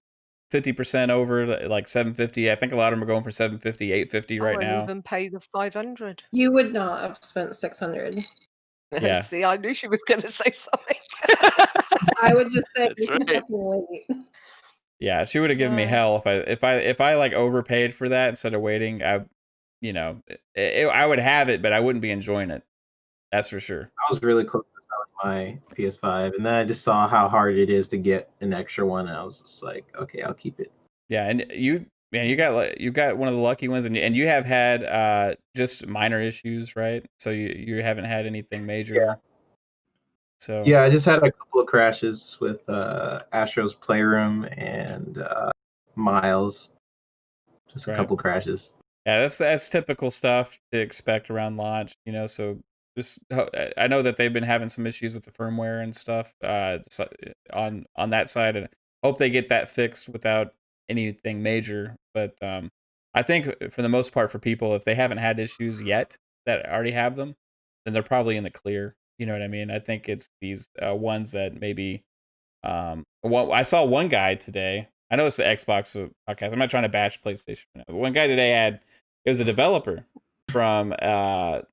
50% over like 750. I think a lot of them are going for 750, 850 I right wouldn't now. even pay the 500. You would not have spent 600. Yeah. See, I knew she was going to say something. I would just say That's you can right. fucking wait. Yeah, she would have given me No. hell if I like overpaid for that instead of waiting. I would have it, but I wouldn't be enjoying it. That's for sure. I was really close to selling my PS5, and then I just saw how hard it is to get an extra one, and I was just like, okay, I'll keep it. Yeah, and you got one of the lucky ones, and you have had just minor issues, right? So you haven't had anything major. Yeah. So Yeah, I just had a couple of crashes with Astro's Playroom and Miles. Just a Right. couple crashes. yeah, that's typical stuff to expect around launch. So just I know that they've been having some issues with the firmware and stuff on that side, and hope they get that fixed without anything major. But I think for the most part, for people, if they haven't had issues yet that already have them, then they're probably in the clear. You know what I mean? I think it's these ones that maybe. I saw one guy today. I know it's the Xbox podcast. I'm not trying to bash PlayStation. But one guy today it was a developer from a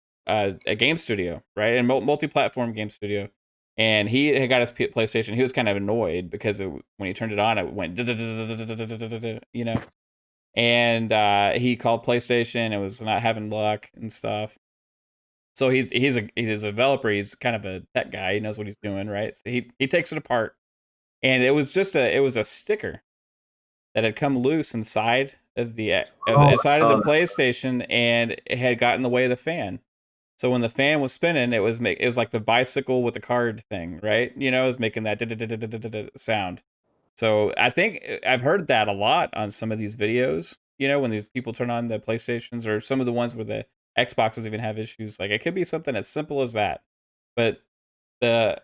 game studio, right? And multi-platform game studio. And he had got his PlayStation. He was kind of annoyed because when he turned it on, it went, and he called PlayStation. It was not having luck and stuff. So he's a developer. He's kind of a tech guy. He knows what he's doing, right? So he takes it apart, and it was a sticker that had come loose inside of the side of the PlayStation, and it had gotten in the way of the fan. So when the fan was spinning, it was like the bicycle with the card thing, right? It was making that sound. So I think I've heard that a lot on some of these videos. When these people turn on the PlayStations, or some of the ones where the Xboxes even have issues. Like, it could be something as simple as that, but the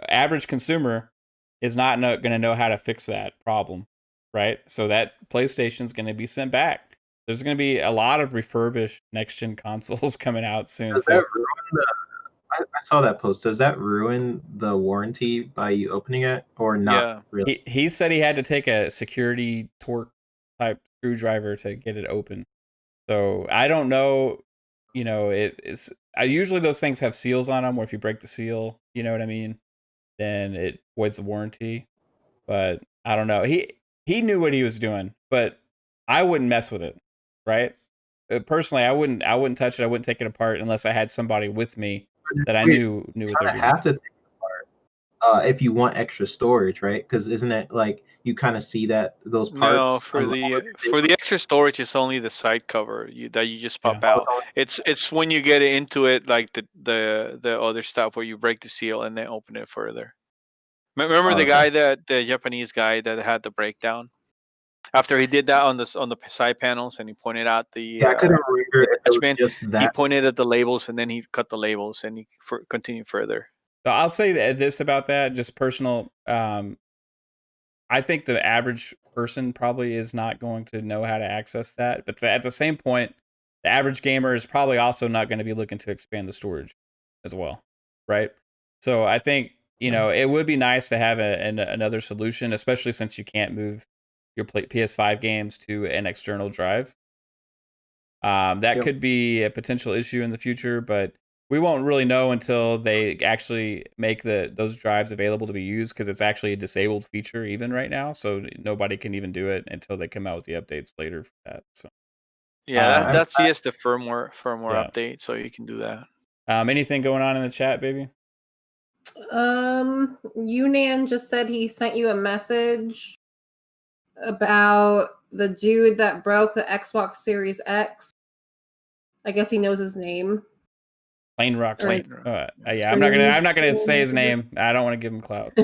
average consumer is not going to know how to fix that problem, right? So that PlayStation's going to be sent back. There's going to be a lot of refurbished next-gen consoles coming out soon. Does that ruin I saw that post. Does that ruin the warranty by you opening it, or not really? He said he had to take a security torque type screwdriver to get it open. So I don't know. It's usually those things have seals on them, where if you break the seal, you know what I mean, then it voids the warranty. But I don't know. He knew what he was doing, but I wouldn't mess with it, right? Personally, I wouldn't touch it. I wouldn't take it apart unless I had somebody with me that I knew what they were doing. Have to take it apart if you want extra storage, right? Because isn't it like you kind of see that those parts? No, for the extra storage, it's only the side cover that you just pop out. It's when you get into it, like the other stuff where you break the seal and then open it further. Remember the Japanese guy that had the breakdown? After he did that on the side panels, and he pointed out the I couldn't remember if it was just that. He pointed at the labels, and then he cut the labels, and he continued further. So I'll say this about that, just personal. I think the average person probably is not going to know how to access that, but at the same point, the average gamer is probably also not going to be looking to expand the storage as well, right? So I think it would be nice to have another solution, especially since you can't move your PS5 games to an external drive. That could be a potential issue in the future, but we won't really know until they actually make those drives available to be used, because it's actually a disabled feature even right now. So nobody can even do it until they come out with the updates later for that. So Yeah, Um, that's just the firmware Yeah. update, so you can do that. anything going on in the chat, baby? Yunan just said he sent you a message about the dude that broke the Xbox Series X. I guess he knows his name. Plain Rock. Or is- Yeah, I'm not gonna say his name. I don't want to give him clout.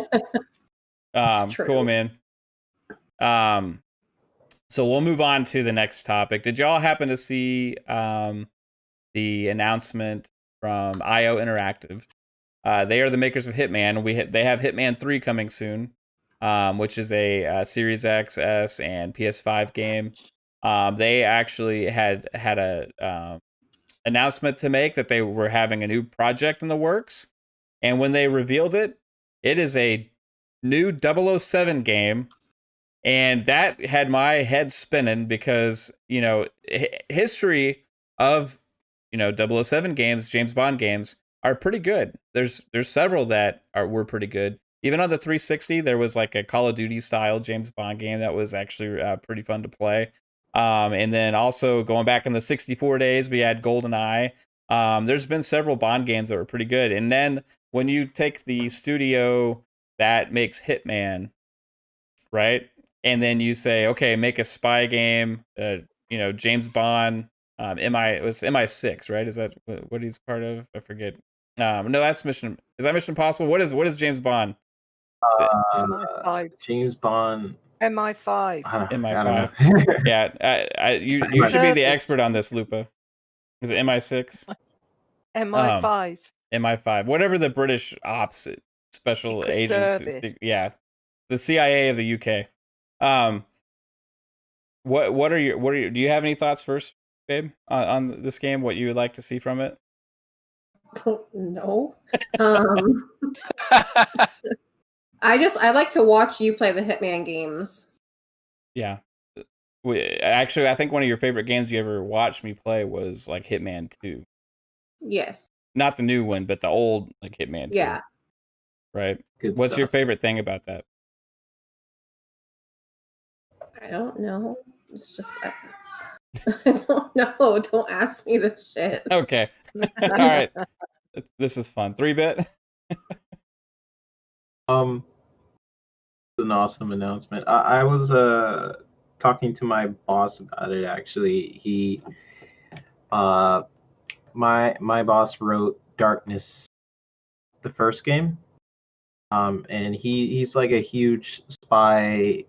True. Cool, man. So we'll move on to the next topic. Did y'all happen to see the announcement from IO Interactive? They are the makers of Hitman. They have Hitman 3 coming soon, which is a Series X, S, and PS5 game. They actually had a announcement to make that they were having a new project in the works, and when they revealed it, it is a new 007 game. And that had my head spinning because, history of, 007 games, James Bond games are pretty good. There's several that were pretty good. Even on the 360, there was like a Call of Duty style James Bond game that was actually pretty fun to play. And then also going back in the 64 days, we had GoldenEye. There's been several Bond games that were pretty good. And then when you take the studio that makes Hitman, right? And then you say, okay, make a spy game, James Bond, it was MI6, right? Is that what he's part of? I forget. No, that's Mission. Is that Mission Impossible? What is James Bond? MI5. James Bond. MI5. I don't MI5. know. Yeah, you should be the expert on this, Lupa. Is it MI6? MI5. MI5, whatever the British ops special Secret agents. Service. Yeah, the CIA of the UK. What are your do you have any thoughts first, babe, on this game? What you would like to see from it? No. I like to watch you play the Hitman games. Yeah. Actually, I think one of your favorite games you ever watched me play was like Hitman 2. Yes. Not the new one, but the old like Hitman 2. Yeah. Right. Good What's your stuff. favorite thing about that? I don't know. It's just I don't know. Don't ask me this shit. Okay. All right. This is fun. 3-bit. It's an awesome announcement. I was talking to my boss about it actually. He my boss wrote Darkness, the first game. And he's like a huge spy,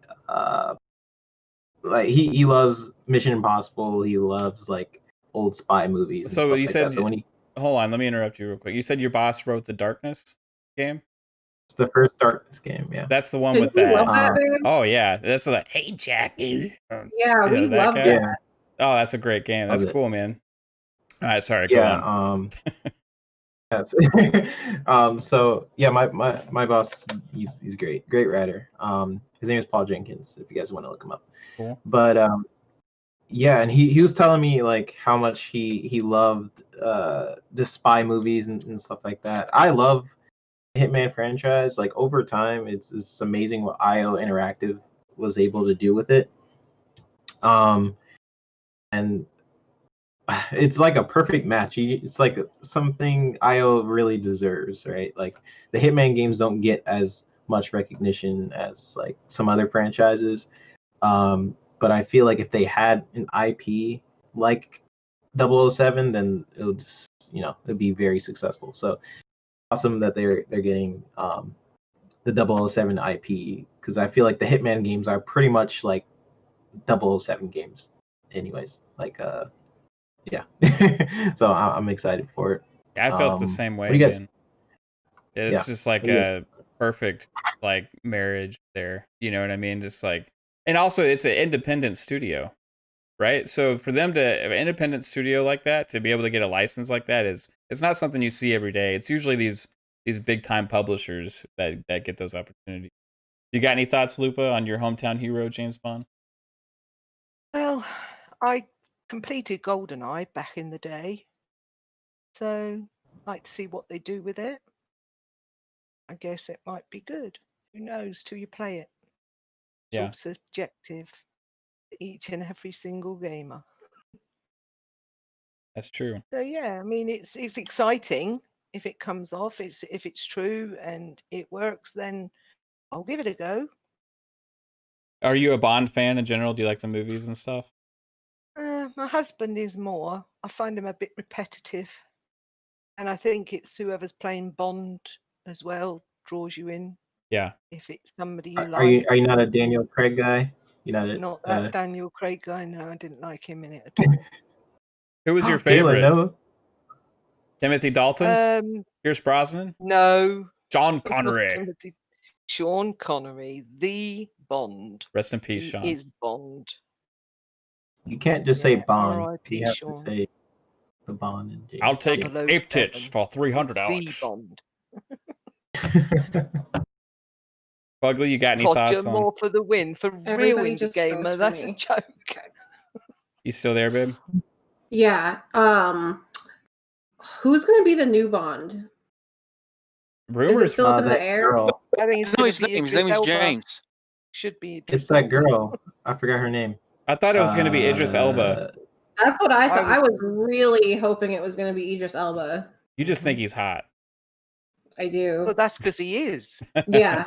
like he loves Mission Impossible, he loves like old spy movies and So stuff you like said that. So when hold on, let me interrupt you real quick. You said your boss wrote the Darkness game? it's the first Darkness game, yeah. That's the one Did with we that. love that, babe? Oh yeah, that's like, hey Jackie. Yeah, we that love guy? that. Yeah. Oh, that's a great game. That's Love it. cool, man. All right, sorry. Go Yeah, on. that's so yeah, my boss, he's great writer. His name is Paul Jenkins, if you guys want to look him up. Cool. But yeah, and he was telling me like how much he loved the spy movies and stuff like that. I love Hitman franchise. Like over time, it's amazing what IO Interactive was able to do with it. And it's like a perfect match. It's like something IO really deserves, right? Like the Hitman games don't get as much recognition as like some other franchises. But I feel like if they had an IP like 007, then it would just, it'd be very successful. So awesome that they're getting the 007 IP, because I feel like the Hitman games are pretty much like 007 games anyways. Like yeah. So I'm excited for it. I felt the same what way, do you guys- man. It's just like What do you guys- a perfect like marriage there. You know what I mean? Just like, and also it's an independent studio, right? So for them to have an independent studio like that, to be able to get a license like that, it's not something you see every day. It's usually these big time publishers that get those opportunities. You got any thoughts, Lupa, on your hometown hero, James Bond? Well, I completed GoldenEye back in the day. So like to see what they do with it. I guess it might be good. Who knows till you play it? It's Yeah. all subjective to each and every single gamer. That's true. So yeah, I mean it's exciting if it comes off. If it's true and it works, then I'll give it a go. Are you a Bond fan in general? Do you like the movies and stuff? My husband is more. I find him a bit repetitive, and I think it's whoever's playing Bond as well draws you in. Yeah. If it's somebody you Are you like, not a Daniel Craig guy? You're not not that Daniel Craig guy. No, I didn't like him in it at all. Who was your Kayla, favorite? no. Timothy Dalton? Pierce Brosnan? No, Sean not Connery. Timothy. Sean Connery, the Bond. Rest in peace, He Sean. is Bond. You can't just say Yeah, Bond. R.I.P. You have Sean. to say the Bond and James. I'll take 007. ape tits for $300. The Bond. Fugly, you got any Roger thoughts on? Moore for the win. For real Everybody indie just froze gamer, for that's a me. joke. You still there, babe? Yeah. Who's gonna be the new Bond? Is it Rumors. still up in the that air? girl. I think it's No, gonna his be name. His Idris name is Elba. James. Should be Idris It's that Elba. girl. I forgot her name. I thought it was going to be Idris Elba. That's what I thought. I I was really hoping it was gonna be Idris Elba. You just think he's hot. I do. Well, that's because he is. Yeah.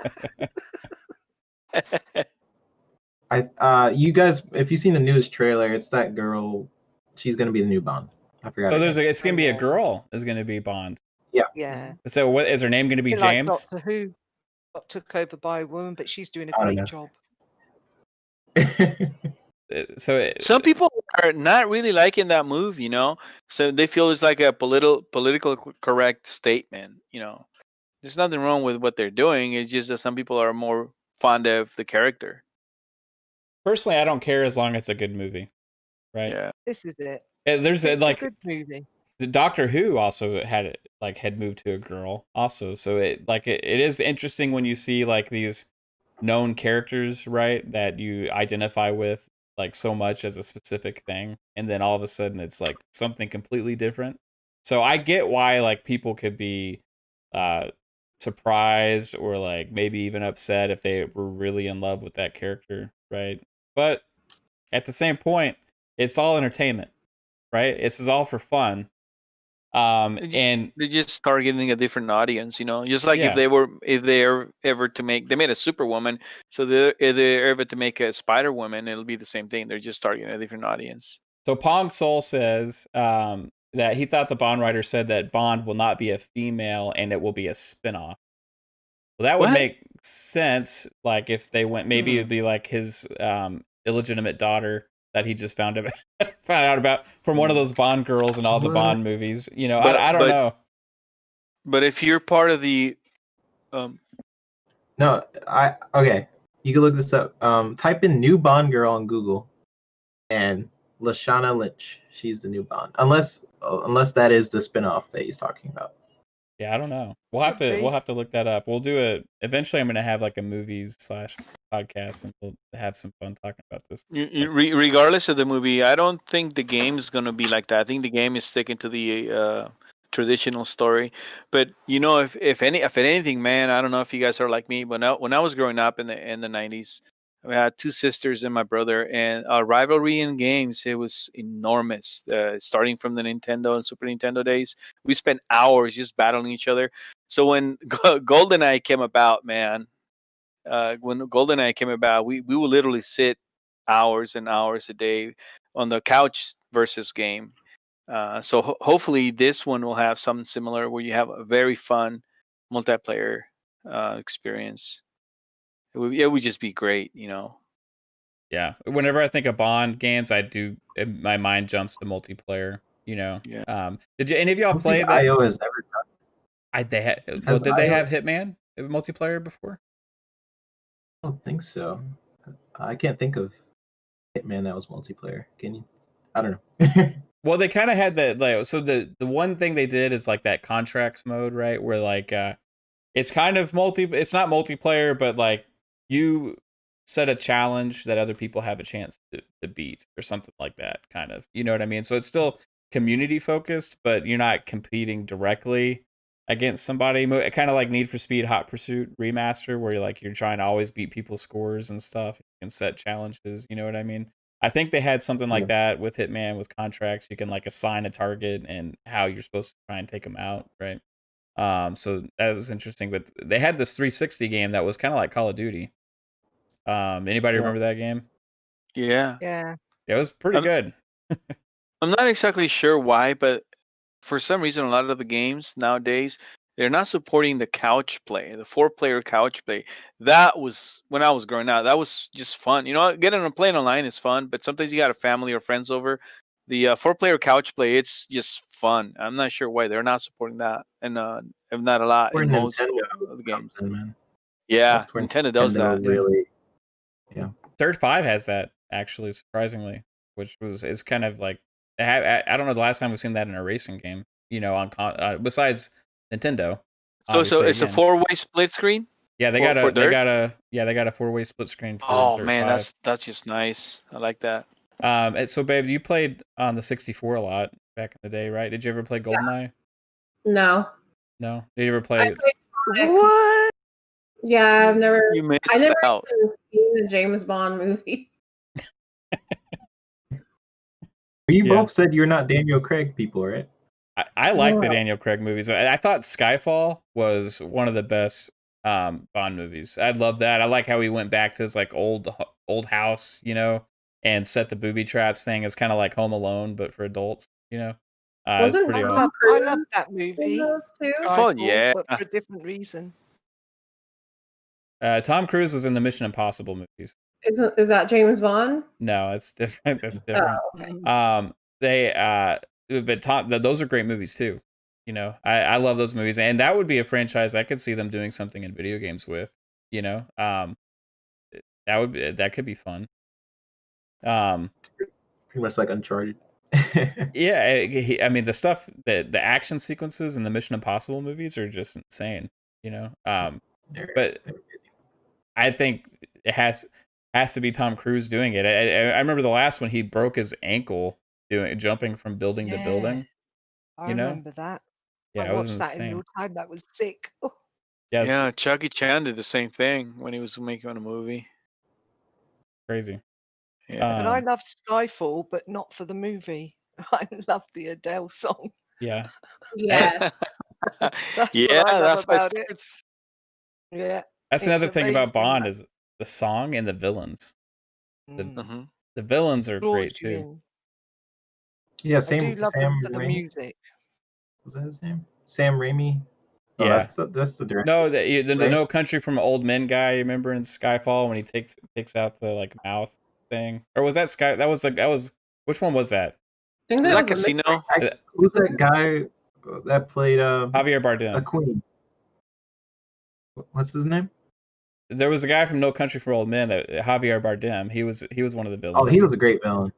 You guys, if you've seen the newest trailer, it's that girl. She's gonna be the new Bond. I forgot. So her name. it's going to be a girl is going to be Bond. Yeah. So what is her name going to be? Bit like James? Doctor Who got took over by a woman, but she's doing a I don't great know. job. So Some people are not really liking that move, so they feel it's like a political correct statement. There's nothing wrong with what they're doing. It's just that some people are more fond of the character. personally, I don't care as long as it's a good movie, right? Yeah. This is it. There's It's like a good movie. the Doctor Who also had moved to a girl also, so it is interesting when you see like these known characters, right, that you identify with like so much as a specific thing, and then all of a sudden it's like something completely different. So I get why like people could be surprised or like maybe even upset if they were really in love with that character, right? But at the same point, it's all entertainment, right? This is all for fun. And They're just targeting a different audience, just like Yeah. if they're ever to make, they made a Superwoman, so if they're ever to make a Spider Woman, it'll be the same thing. They're just targeting a different audience. so Pong Soul says that he thought the Bond writer said that Bond will not be a female and it will be a spinoff. Well, that would What? make sense. Like if they went, maybe it'd be like his illegitimate daughter that he just found out about from one of those Bond girls in all the What? Bond movies. I don't But- know. But if you're part of the No, okay. You can look this up. Type in new Bond girl on Google, and Lashana Lynch. She's the new Bond. Unless that is the spinoff that he's talking about. Yeah, I don't know. We'll have Could be. to look that up. We'll do it eventually. I'm gonna have like a movies / podcast, and we'll have some fun talking about this. regardless of the movie, I don't think the game is gonna be like that. I think the game is sticking to the traditional story. But if anything, man, I don't know if you guys are like me, but when I was growing up in the 90s, I had two sisters and my brother, and our rivalry in games, it was enormous. Starting from the Nintendo and Super Nintendo days, we spent hours just battling each other. So when GoldenEye came about, man, we would literally sit hours and hours a day on the couch versus game. So hopefully this one will have something similar where you have a very fun multiplayer experience. It would just be great, Yeah. Whenever I think of Bond games, my mind jumps to multiplayer. Yeah. Did any of y'all I don't play think that? IO has ever done. Did they IO have Hitman multiplayer before? I don't think so. I can't think of Hitman that was multiplayer. Can you? I don't know. Well, they kind of had that. Like, so the one thing they did is like that contracts mode, right? Where like it's kind of it's not multiplayer, but like you set a challenge that other people have a chance to beat or something like that, kind of. You know what I mean? So it's still community focused, but you're not competing directly against somebody. Kind of like Need for Speed Hot Pursuit Remaster, where you're trying to always beat people's scores and stuff. You can set challenges. You know what I mean? I think they had something like that with Hitman with contracts. You can assign a target and how you're supposed to try and take them out, right? So that was interesting. But they had this 360 game that was kind of like Call of Duty. Anybody remember that game? Yeah. Yeah. It was pretty good. I'm not exactly sure why, but for some reason, a lot of the games nowadays, they're not supporting the couch play, the 4-player couch play. That was when I was growing up. That was just fun. You know, getting on playing online is fun, but sometimes you got a family or friends over. The 4-player couch play, it's just fun. I'm not sure why they're not supporting that, and if not a lot Where in most Nintendo of the games. comes in, man. Yeah, That's where Nintendo does that. really. Yeah. Third 5 has that actually, surprisingly, which is kind of like I don't know the last time we've seen that in a racing game. You know, on besides Nintendo. So it's a 4-way split screen. Yeah, they got a 4-way split screen. For Oh Third man, 5. that's just nice. I like that. So babe, you played on the 64 a lot back in the day, right? Did you ever play GoldenEye? No. No. Did you ever I play? played Sonic. What? Yeah, I've never. You missed I never out. even seen the James Bond movie. You Yeah. both said you're not Daniel Craig people, right? I like the No. Daniel Craig movies. I thought Skyfall was one of the best Bond movies. I love that. I like how he went back to his old house, you know, and set the booby traps thing as kind of like Home Alone, but for adults, you know. It's Wasn't pretty Tom awesome. I Cruise love that in movie. those too? Skyfall, Skyfall, yeah. but for a different reason. Tom Cruise was in the Mission Impossible movies. Is that James Bond? No, it's different. That's different. Oh, okay. Those are great movies too. You know, I love those movies, and that would be a franchise I could see them doing something in video games with. You know, that could be fun. Pretty much like Uncharted. Yeah, I mean the stuff the action sequences in the Mission Impossible movies are just insane. You know, but I think it has to be Tom Cruise doing it. I remember the last one, he broke his ankle jumping from building to building. I You know? remember that. Yeah, I it was watched that in insane. real time. That was sick. Oh, Yes, Yeah, Chucky Chan did the same thing when he was making a movie. crazy. Yeah. but I love Skyfall, but not for the movie. I love the Adele song. Yeah, Yes. That's yeah, what I love that's why it about it. starts. Yeah. that's It's another thing about amazing, Bond that. is the song and the villains. Mm. hmm The villains are Draws great you too. in. Yeah, I Sam do love them Sam for the Raimi. music. Was that his name? Sam Raimi. Oh, Yeah. that's the director. No, the Right? No Country from Old Men guy. You remember in Skyfall when he takes out the mouth thing, or was that Sky? That was which one was that? I think Was that that was a mix. Casino? Who's that guy that played Javier a Bardem. queen? What's his name? There was a guy from No Country for Old Men, that Javier Bardem. He was one of the villains. Oh, he was a great villain.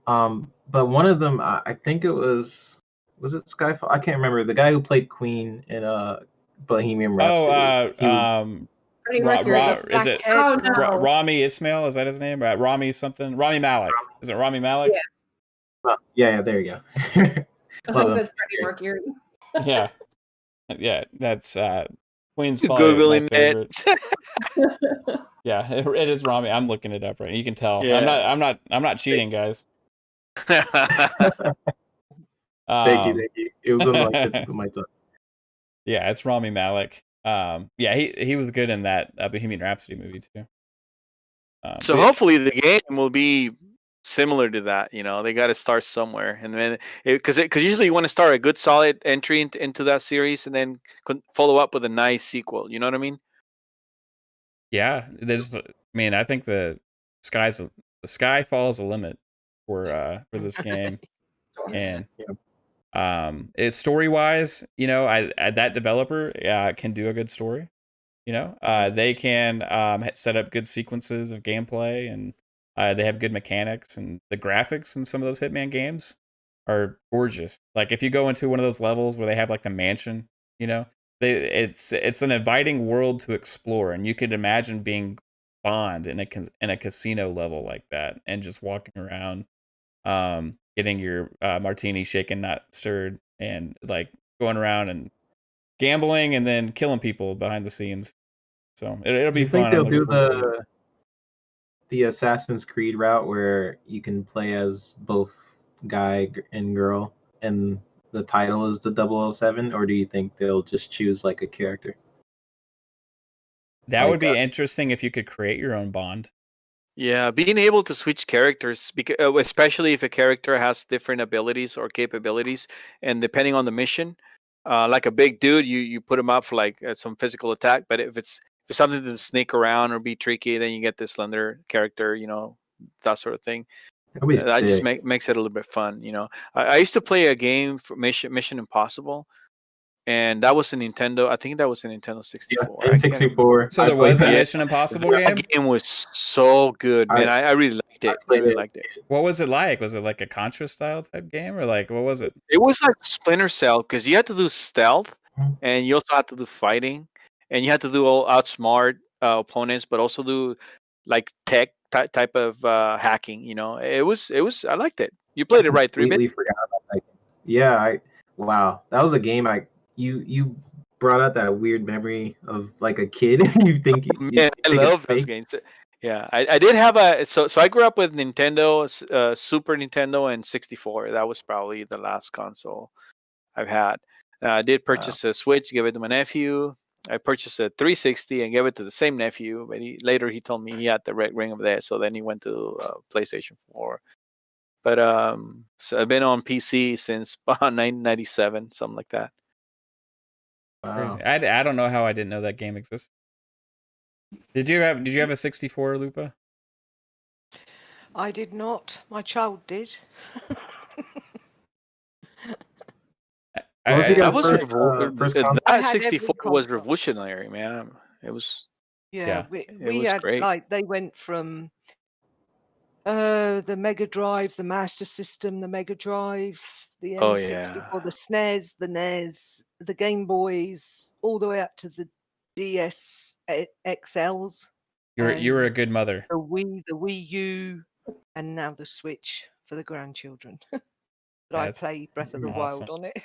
But one of them, I think it was it Skyfall? I can't remember. The guy who played Queen in Bohemian Rhapsody. He was, Freddie Mercury. Is it Oh no. Rami Ismail? Is that his name? Rami something? Rami Malek. Is it Rami Malek? Yes. yeah, there you go. I Love think him. that's Freddie Mercury. Yeah, yeah. That's Queen's probably Googling my favorite. it. Yeah, it is Rami. I'm looking it up right now. You can tell. Yeah. I'm not cheating, guys. Thank you. It was on the tip of my tongue. Yeah, it's Rami Malek. Yeah, he was good in that Bohemian Rhapsody movie too. So hopefully the game will be similar to that. You know, they got to start somewhere, and then because usually you want to start a good solid entry into that series, and then follow up with a nice sequel. You know what I mean? Yeah, I mean, I think the sky falls the limit for this game, and it's story wise, you know, that developer can do a good story. You know, they can set up good sequences of gameplay, and they have good mechanics, and the graphics in some of those Hitman games are gorgeous. Like if you go into one of those levels where they have like the mansion, you know, it's an inviting world to explore, and you could imagine being Bond in a casino level like that, and just walking around. getting your martini shaken, not stirred, and like going around and gambling and then killing people behind the scenes. So it'll Do be you think fun. they'll I'm looking do forward to it. the Assassin's Creed route where you can play as both guy and girl, and the title is the 007, or do you think they'll just choose like a character? That would like, be interesting if you could create your own Bond. Yeah, being able to switch characters, because especially if a character has different abilities or capabilities, and depending on the mission, like a big dude, you put him up for like some physical attack. But if it's something to sneak around or be tricky, then you get this slender character, that sort of thing. That'd be That just sick. makes it a little bit fun. I used to play a game for Mission Impossible, and that was a Nintendo. I think that was a Nintendo Yeah, 64. I can't remember. N64. So I there played was a that. Mission Impossible That game. game was so good, man. I really liked it. I played really it. liked it. What was it like? Was it like a Contra style type game, or like what was it? It was like Splinter Cell because you had to do stealth, and you also had to do fighting, and you had to do all outsmart opponents, but also do like tech type of hacking. It was. I liked it. You played it right, 3-bit. Completely forgot about that game. Yeah, wow, that was a game you brought out that weird memory of like a kid. you think you Man, I think it's love those fake. games. Yeah, I did have so I grew up with Nintendo, Super Nintendo, and 64. That was probably the last console I've had. I did purchase a Switch, give it to my nephew. I purchased a 360 and gave it to the same nephew, but later he told me he had the red ring of that, so then he went to PlayStation 4. But so I've been on PC since about 1997, something like that. Crazy. Wow. I don't know how I didn't know that game existed. Did you have a 64, Lupa? I did not. My child did. What was your I- That guys' was first console? I that had every 64 was console. revolutionary, man. It was Yeah, we it we was had great. like they went from the Mega Drive, the Master System, the Mega Drive, the Oh N64, yeah. the SNES, the NES, the Game Boys, all the way up to the DS XLs, you were a and good mother. the Wii U, and now the Switch for the grandchildren. But I That's play Breath of the awesome. Wild on it.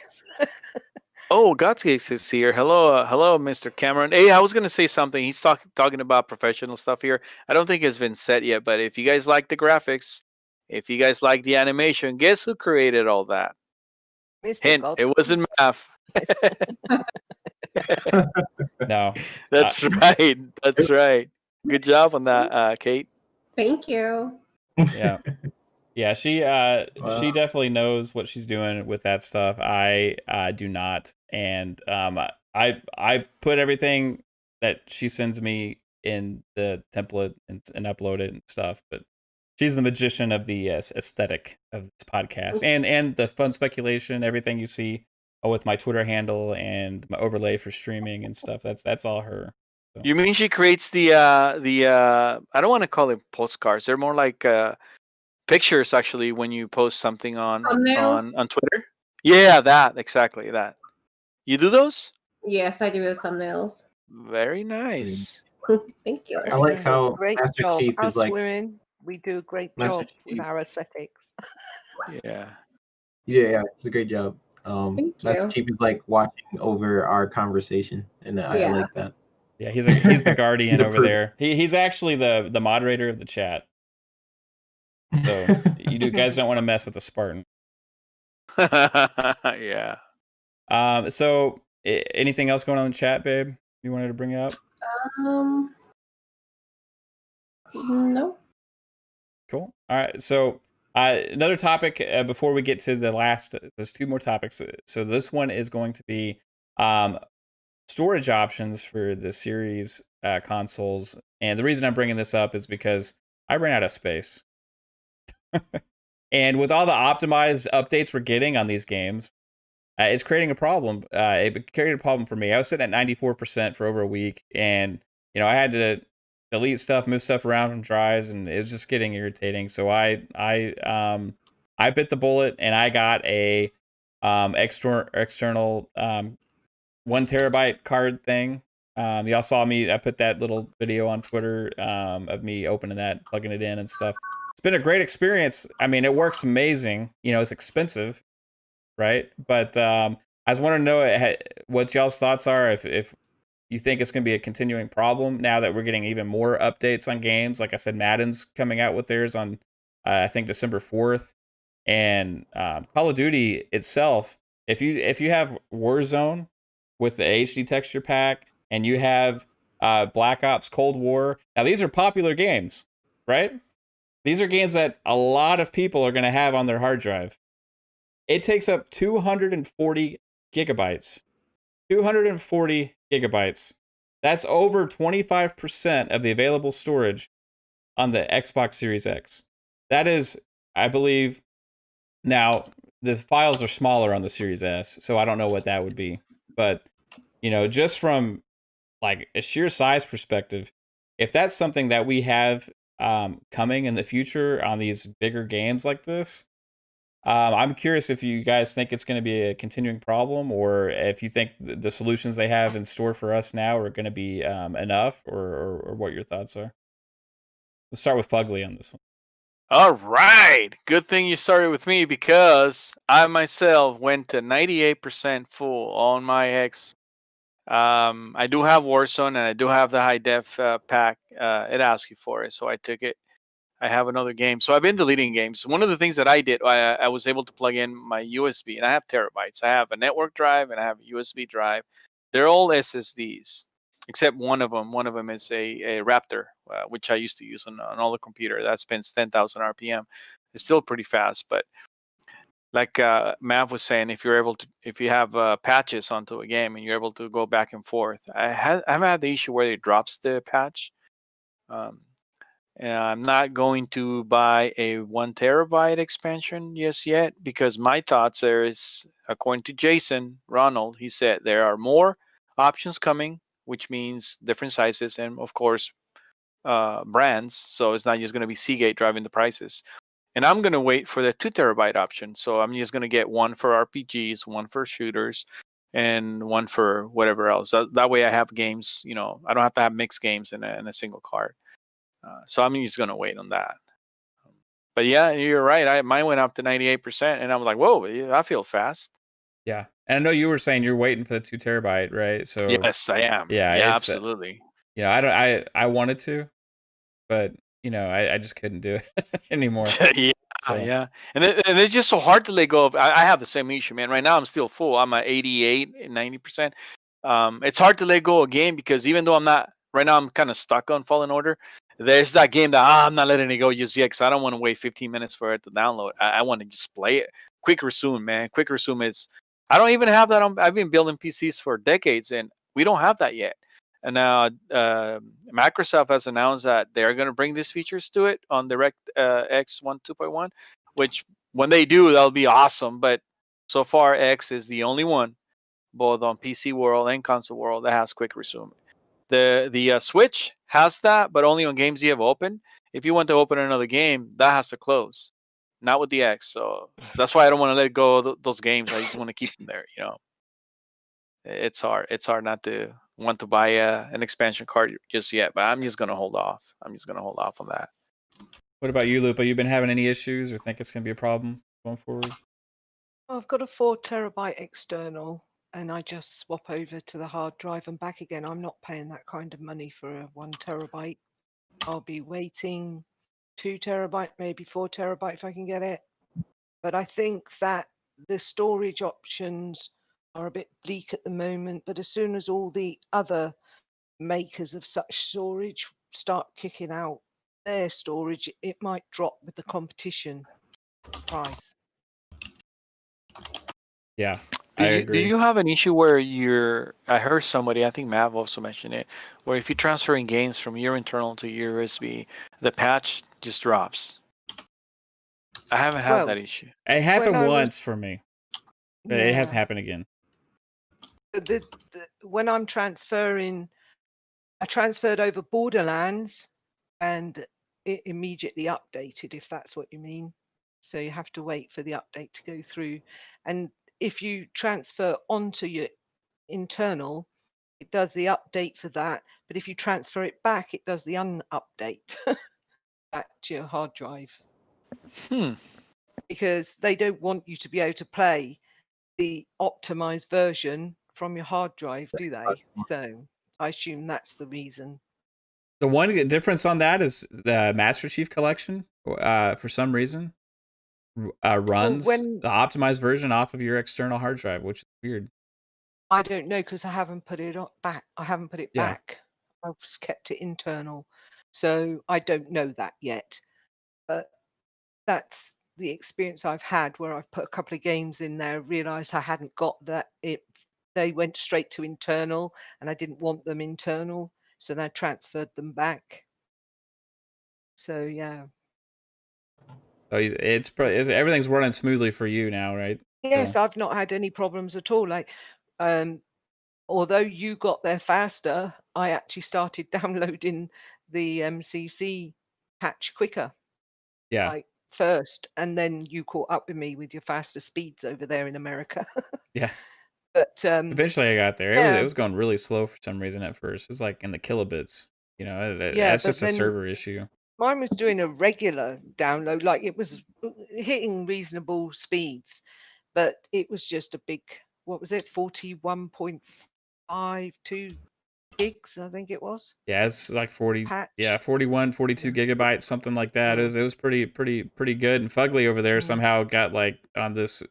Oh, Godcase is here. Hello, hello, Mr. Cameron. Hey, I was gonna say something. He's talking about professional stuff here. I don't think it's been said yet, but if you guys like the graphics, if you guys like the animation, guess who created all that? Mr. Hint: it Godson. wasn't math. No, That's right. That's right. Good job on that, Kate. Thank you. yeah. Yeah, she Wow. definitely knows what she's doing with that stuff. I do not, and I put everything that she sends me in the template and upload it and stuff. But she's the magician of the aesthetic of this podcast and the fun speculation, everything you see with my Twitter handle and my overlay for streaming and stuff. That's all her. So. You mean she creates the I don't want to call it postcards. They're more like pictures actually when you post something on Thumbnails? on Twitter. Yeah, that exactly that. You do those? Yes, I do his thumbnails. Very nice. Thank you. I like how Great Master job. Chief is Us like we're in. We do a great Master job with Chief. our aesthetics. Yeah. Yeah, it's a great job. Thank Master you. Chief is like watching over our conversation, and I Yeah. like that. Yeah, he's the guardian He's a over there. He's actually the moderator of the chat. So you guys don't want to mess with the Spartan. Yeah. So anything else going on in the chat, babe? You wanted to bring up? No. Cool. All right. So another topic before we get to the last. There's two more topics. So this one is going to be storage options for the series consoles. And the reason I'm bringing this up is because I ran out of space. And with all the optimized updates we're getting on these games, it's creating a problem. It created a problem for me. I was sitting at 94% for over a week, and I had to delete stuff, move stuff around from drives, and it was just getting irritating. So I bit the bullet, and I got a external 1 terabyte card thing. Y'all saw me. I put that little video on Twitter of me opening that, plugging it in, and stuff. it's been a great experience. I mean, it works amazing. You know, it's expensive, right? But I just want to know what y'all's thoughts are. If you think it's going to be a continuing problem now that we're getting even more updates on games. Like I said, Madden's coming out with theirs on I think December 4th, and Call of Duty itself. If you have Warzone with the HD texture pack, and you have Black Ops Cold War, now these are popular games, right? These are games that a lot of people are going to have on their hard drive. It takes up 240 gigabytes. 240 gigabytes. That's over 25% of the available storage on the Xbox Series X. That is, I believe, now the files are smaller on the Series S, so I don't know what that would be. But, you know, just from like a sheer size perspective, if that's something that we have coming in the future on these bigger games like this, I'm curious if you guys think it's going to be a continuing problem, or if you think the solutions they have in store for us now are going to be enough, or what your thoughts are. Let's start with Fugly on this one. All right. Good thing you started with me, because I myself went to 98% full on my X. I do have Warzone, and I do have the high def pack. It asks you for it, so I took it. I have another game. So I've been deleting games. One of the things that I did, I was able to plug in my USB, and I have terabytes. I have a network drive and I have a USB drive. They're all SSDs, except one of them. One of them is a Raptor, which I used to use on all the computer. That spins 10,000 RPM. It's still pretty fast, but like Mav was saying, if you have patches onto a game and you're able to go back and forth, I've had the issue where it drops the patch. And I'm not going to buy a 1 terabyte expansion just yet, because my thoughts there is, according to Jason Ronald, he said there are more options coming, which means different sizes and of course brands. So it's not just going to be Seagate driving the prices. And I'm going to wait for the 2 terabyte option. So I'm just going to get one for RPGs, one for shooters, and one for whatever else. That way I have games, you know, I don't have to have mixed games in a single card. So I'm just going to wait on that. But yeah, you're right. Mine went up to 98%, and I was like, whoa, I feel fast. Yeah. And I know you were saying you're waiting for the 2 terabyte, right? So yes, I am. Yeah, Yeah, it's, absolutely. You know, I wanted to, but you know, I just couldn't do it anymore. Yeah, So, yeah. And it's just so hard to let go of. I have the same issue, man. Right now, I'm still full. I'm at 88, 90%. It's hard to let go of a game, because even though I'm not, right now I'm kind of stuck on Fallen Order. There's that game that I'm not letting it go just yet, because I don't want to wait 15 minutes for it to download. I want to just play it. Quick Resume, man. Quick Resume is, I don't even have that on. I've been building PCs for decades, and we don't have that yet. And now Microsoft has announced that they're going to bring these features to it on DirectX 2.1, which when they do, that'll be awesome. But so far, X is the only one, both on PC world and console world, that has Quick Resume. The Switch has that, but only on games you have open. If you want to open another game, that has to close. Not with the X. So that's why I don't want to let go of those games. I just want to keep them there. You know, it's hard. It's hard not to want to buy an expansion card just yet. But I'm just gonna hold off. I'm just gonna hold off on that. What about you, Lupa? You been having any issues, or think it's gonna be a problem going forward? I've got a 4 terabyte external, and I just swap over to the hard drive and back again. I'm not paying that kind of money for a 1 terabyte. I'll be waiting 2 terabyte, maybe 4 terabyte if I can get it. But I think that the storage options are a bit bleak at the moment. But as soon as all the other makers of such storage start kicking out their storage, it might drop with the competition price. Yeah, I agree. Do you have an issue where I heard somebody, I think Mav also mentioned it, where if you're transferring games from your internal to your USB, the patch just drops? I haven't had that issue. It happened once for me, but it hasn't happened again. When I'm transferring, I transferred over Borderlands, and it immediately updated, if that's what you mean. So you have to wait for the update to go through. And if you transfer onto your internal, it does the update for that. But if you transfer it back, it does the unupdate back to your hard drive. Because they don't want you to be able to play the optimized version from your hard drive, do they? So I assume that's the reason. The one difference on that is the Master Chief Collection, for some reason, runs when- the optimized version off of your external hard drive, which is weird. I don't know because I haven't put it back. I haven't put it Yeah. back. I've just kept it internal, so I don't know that yet. But that's the experience I've had where I've put a couple of games in there, realised I hadn't got that. They went straight to internal, and I didn't want them internal, so then I transferred them back. So yeah. So everything's running smoothly for you now, right? Yes, I've not had any problems at all. Like, although you got there faster, I actually started downloading the MCC patch quicker. Yeah. Like first, and then you caught up with me with your faster speeds over there in America. Yeah. But eventually I got there. yeah. It was going really slow for some reason at first. It's like in the kilobits. You know, Yeah, that's but just a then server issue. mine was doing a regular download, like it was hitting reasonable speeds, but it was just a big, what was it, 41.52 gigs, I think it was. Yeah, it's like 40, Patch. 41, 42 gigabytes, something like that. Yeah. It was pretty good. And Fugly over there somehow got like on this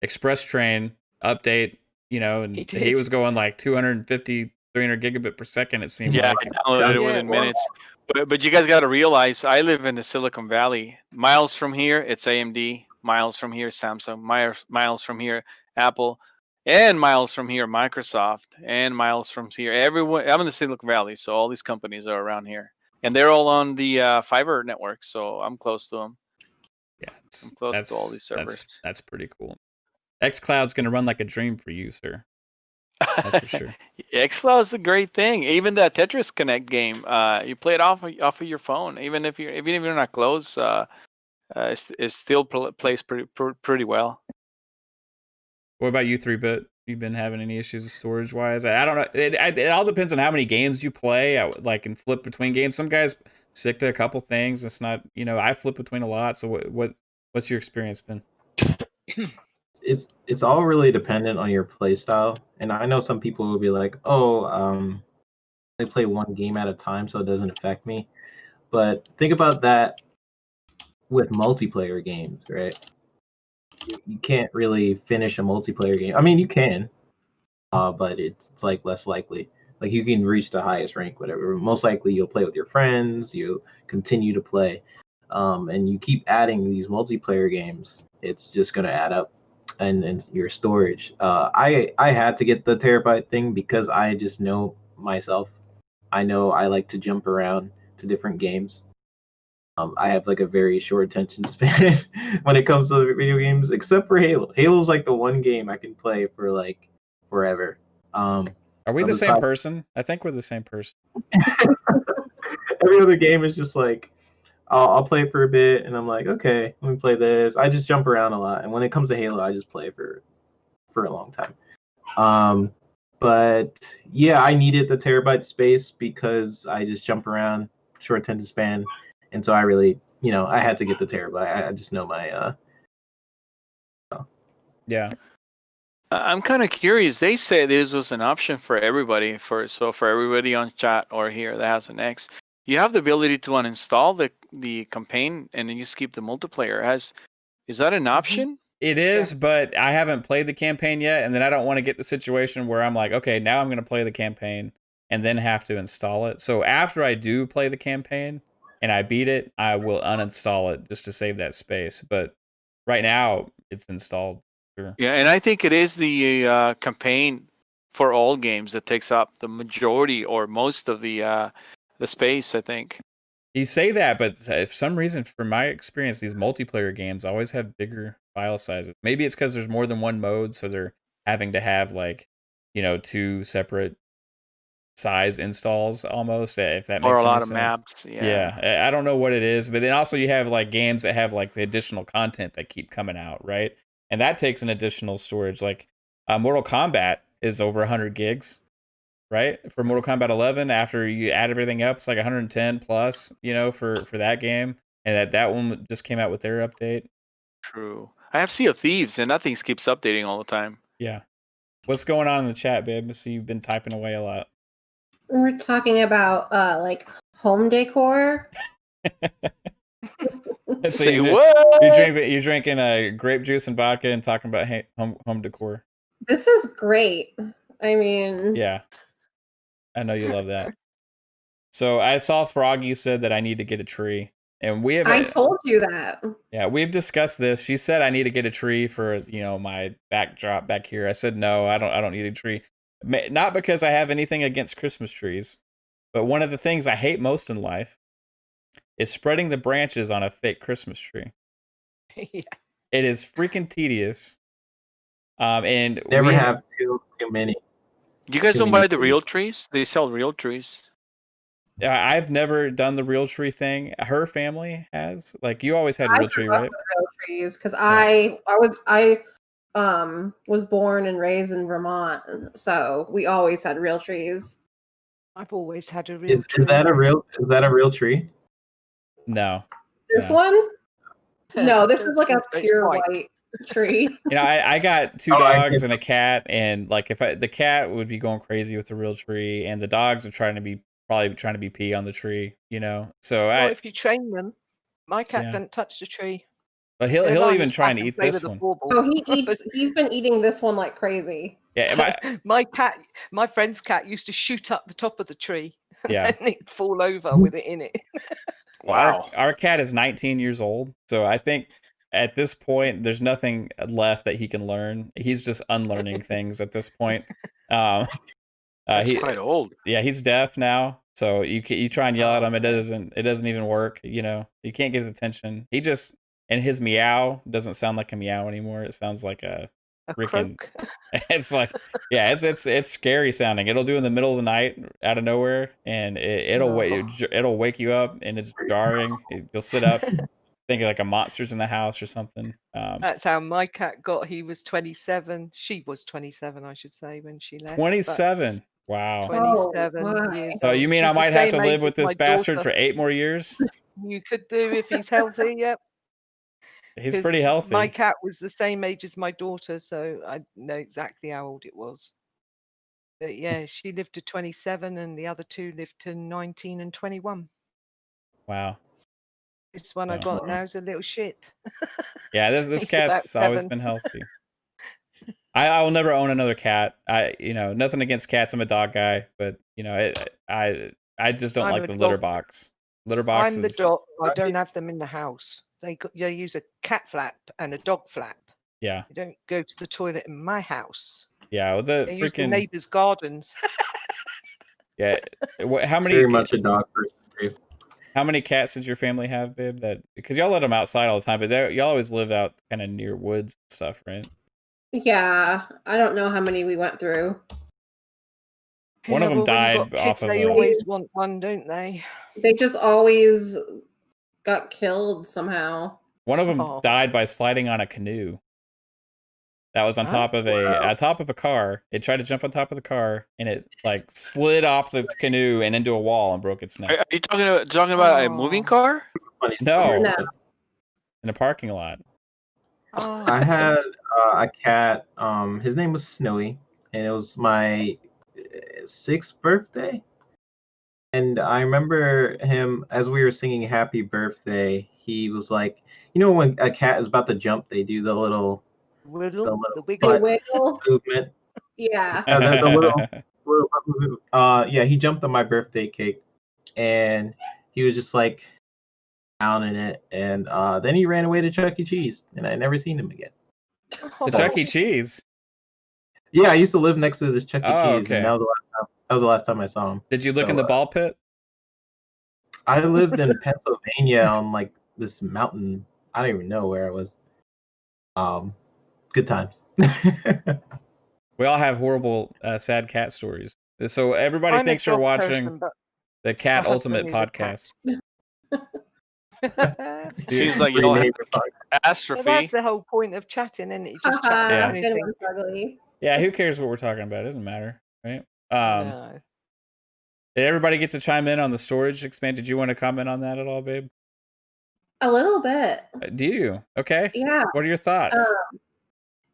express train update, you know, and he was going like 250, 300 gigabit per second. It seemed Yeah, like. I downloaded it within minutes. But you guys got to realize, I live in the Silicon Valley. Miles from here, it's AMD. Miles from here, Samsung. Miles from here, Apple. And miles from here, Microsoft. And miles from here, everyone. I'm in the Silicon Valley, so all these companies are around here. And they're all on the fiber network, so I'm close to them. Yeah, I'm close to all these servers. That's pretty cool. xCloud's going to run like a dream for you, sir. That's for sure. xCloud is a great thing. Even that Tetris Connect game, you play it off of your phone. Even if you're not close, it still plays pretty well. What about you, 3-bit? You've been having any issues storage wise? I don't know. It all depends on how many games you play. I like and flip between games. Some guys stick to a couple things. It's not, you know, I flip between a lot. So what's your experience been? It's all really dependent on your play style. And I know some people will be like, oh, I play one game at a time, so it doesn't affect me. But think about that with multiplayer games, right? You can't really finish a multiplayer game. I mean, you can, but it's like less likely. Like you can reach the highest rank, whatever. Most likely you'll play with your friends. You continue to play, and you keep adding these multiplayer games. It's just gonna add up, and your storage. I had to get the terabyte thing because I just know myself. I know I like to jump around to different games. I have like a very short attention span when it comes to video games, except for Halo. Halo's like the one game I can play for like forever. Are we the same person? I think we're the same person. Every other game is just like, I'll play for a bit, and I'm like, okay, let me play this. I just jump around a lot, and when it comes to Halo, I just play for a long time. But yeah, I needed the terabyte space because I just jump around, short attention span. And so I really, you know, I had to get the terabyte. I just know my. Yeah. I'm kind of curious. They say this was an option for everybody. For everybody on chat or here that has an X, you have the ability to uninstall the campaign and then just keep the multiplayer. Is that an option? It is, but I haven't played the campaign yet, and then I don't want to get the situation where I'm like, okay, now I'm going to play the campaign and then have to install it. So after I do play the campaign and I beat it, I will uninstall it just to save that space. But right now, it's installed. Sure. Yeah, and I think it is the campaign for all games that takes up the majority or most of the space, I think. You say that, but for some reason, from my experience, these multiplayer games always have bigger file sizes. Maybe it's because there's more than one mode, so they're having to have like, you know, 2 separate size installs almost. If that makes sense. Or a lot of maps. Yeah, I don't know what it is, but then also you have like games that have like the additional content that keep coming out, right? And that takes an additional storage. Like Mortal Kombat is over 100 gigs. Right? For Mortal Kombat 11, after you add everything up, it's like 110 plus, you know, for that game. and that one just came out with their update. True. I have Sea of Thieves, and that thing keeps updating all the time. Yeah. What's going on in the chat, babe? I see you've been typing away a lot. We're talking about like home decor. So Say what? you're drinking grape juice and vodka and talking about home decor. This is great. I mean, Yeah, I know you love that. So I saw Froggy said that I need to get a tree, and we have. I told you that. Yeah, we've discussed this. She said I need to get a tree for my backdrop back here. I said no, I don't need a tree. Not because I have anything against Christmas trees, but one of the things I hate most in life is spreading the branches on a fake Christmas tree. Yeah. It is freaking tedious. And Never have too many. You guys Too don't many buy the real trees. trees? They sell real trees. I've never done the real tree thing. Her family has. Like, you always had a real tree, grew up right? with real trees because I was born and raised in Vermont, so we always had real trees. I've always had a real Is tree. that a real tree? No. This No. one? No, this Don't is like a think so, it's pure white. white tree. I got two Oh, I dogs get and a cat, and like the cat would be going crazy with the real tree, and the dogs are probably trying to be pee on the tree, So Or if you train them, my cat Yeah. doesn't touch the tree. but He'll he'll lie on even his try back and eat play this with a one. bauble. Oh, he's been eating this one like crazy. Yeah, My friend's cat used to shoot up the top of the tree Yeah. and it'd fall over with it in it. Wow. Our cat is 19 years old, so I think at this point there's nothing left that he can learn. He's just unlearning things at this point. That's quite old. Yeah, he's deaf now, so you try and yell at him, it doesn't even work. You can't get his attention. And his meow doesn't sound like a meow anymore. It sounds like a freaking. Croak. It's like, yeah, it's scary sounding. It'll do in the middle of the night out of nowhere, and it'll wake you up, and it's jarring. You'll sit up thinking like a monster's in the house or something. That's how my cat got. He was 27. She was 27, I should say, when she left. but 27. Wow. 27 Oh, years So old. you mean She's I the might have to same live age with as my this bastard daughter. for 8 more years? You could do if he's healthy. Yep. He's 'Cause pretty healthy. My cat was the same age as my daughter, so I know exactly how old it was. But yeah, she lived to 27, and the other two lived to 19 and 21. Wow. This one I Oh. got now is a little shit. Yeah, this He's cat's about always 7. been healthy. I will never own another cat. Nothing against cats. I'm a dog guy, but I just don't I'm like a the litter dog. box. Litter I'm boxes. the dog. I don't have them in the house. They use a cat flap and a dog flap. Yeah, You don't go to the toilet in my house. yeah. With the They use the freaking neighbors' gardens. yeah. How many? Very much a dog person too. How many cats does your family have, babe? Because y'all let them outside all the time, but y'all always live out kind of near woods and stuff, right? Yeah, I don't know how many we went through. One of them Well, when you've died got off kids, of they a. always want one, don't they? They just always got killed somehow. One of them Oh. died by sliding on a canoe. That was on Huh? top of a car. It tried to jump on top of the car, and it like slid off the canoe and into a wall and broke its neck. Are you talking about a moving Oh. car? Funny No. story. No. In a parking lot. Oh. I had a cat. His name was Snowy, and it was my 6th birthday. And I remember him as we were singing "Happy Birthday." He was like, when a cat is about to jump, they do the little Wiggle, the the little They wiggle. wiggle. movement. Yeah. Yeah, he jumped on my birthday cake, and he was just like down in it, and then he ran away to Chuck E. Cheese, and I never seen him again. The Chuck E. Cheese. Yeah, I used to live next to this Chuck E. Oh, Cheese, okay. and that was the last time I saw him. Did you look So, in the ball pit? I lived in Pennsylvania on like this mountain. I don't even know where I was. Good times. We all have horrible, sad cat stories. So everybody I'm a thanks for dog watching person, but the Cat my husband Ultimate is a cat. Podcast. Seems like you don't have Neighbor a podcast. Well, catastrophe. that's the whole point of chatting, isn't it? You just chat Haha, about Yeah. good anything. one, Fugly. Yeah, who cares what we're talking about? It doesn't matter, right? No. Did everybody get to chime in on the storage expand? Did you want to comment on that at all, babe? A little bit. Do you? Okay. Yeah. What are your thoughts?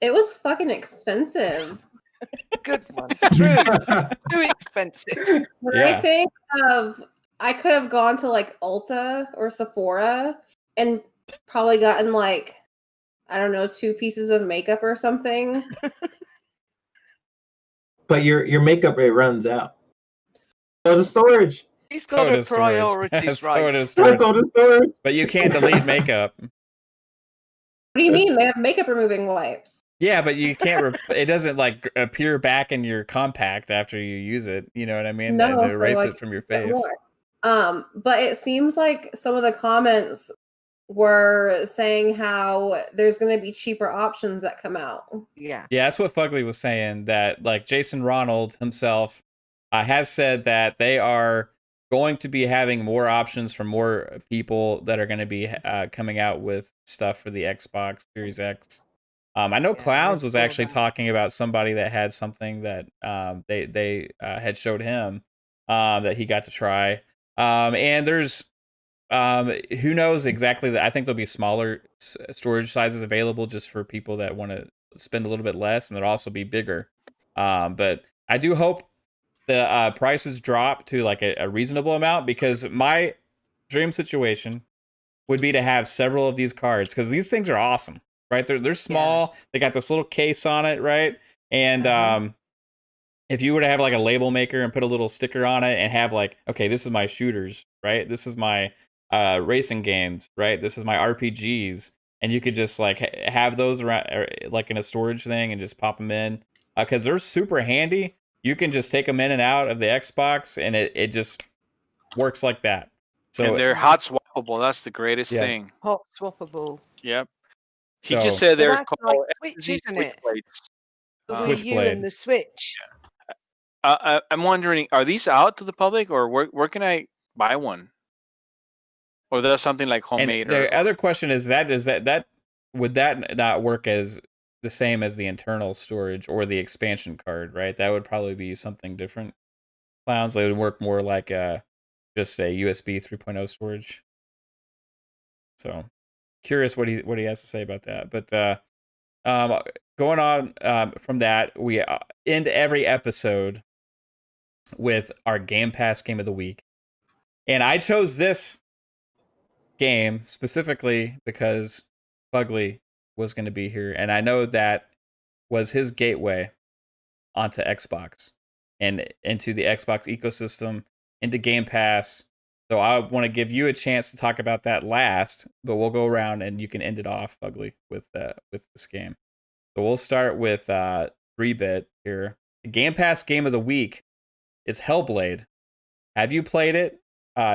It was fucking expensive. Good one. True. Too expensive. When Yeah. I think of, I could have gone to like Ulta or Sephora and probably gotten like, I don't know, 2 pieces of makeup or something. But your makeup rate runs out. So does storage. He's So got her does storage. priorities So right. does storage. So does storage. But you can't delete makeup. What do you mean? They have makeup removing wipes. Yeah, but you can't. It doesn't like appear back in your compact after you use it. You know what I mean? No, To so, erase like, it from your get face. more. But it seems like some of the comments were saying how there's going to be cheaper options that come out. Yeah. Yeah, that's what Fugly was saying. That like Jason Ronald himself has said that they are going to be having more options for more people that are going to be coming out with stuff for the Xbox Series X. I know Yeah, Clowns I was saw actually that. talking about somebody that had something that they had showed him that he got to try. And there's who knows exactly that. I think there'll be smaller storage sizes available just for people that want to spend a little bit less, and there'll also be bigger. But I do hope the prices drop to like a reasonable amount, because my dream situation would be to have several of these cards, because these things are awesome, right? They're small. They got this little case on it, right? And if you were to have like a label maker and put a little sticker on it and have like, okay, this is my shooters, right? This is my racing games, right? This is my RPGs, and you could just like have those around, like in a storage thing, and just pop them in, because they're super handy. You can just take them in and out of the Xbox, and it just works like that. So And they're hot swappable. That's the greatest Yeah. thing. Hot swappable. Yep. He So- just said So they're that's called like Switch, SSD isn't it? plates. The Switch Wii U blade. and the Switch. I'm wondering, are these out to the public, or where can I buy one? Or that's something like homemade? And the other question is that would that not work as the same as the internal storage or the expansion card, right? That would probably be something different. Clowns, they would work more like just a USB 3.0 storage. So curious what he has to say about that. But going on from that, we end every episode with our Game Pass game of the week, and I chose this game specifically because Fugly was going to be here, and I know that was his gateway onto Xbox and into the Xbox ecosystem, into Game Pass. So I want to give you a chance to talk about that last, but we'll go around and you can end it off, Fugly, with this game. So we'll start with 3-bit here. The Game Pass game of the week is Hellblade. Have you played it?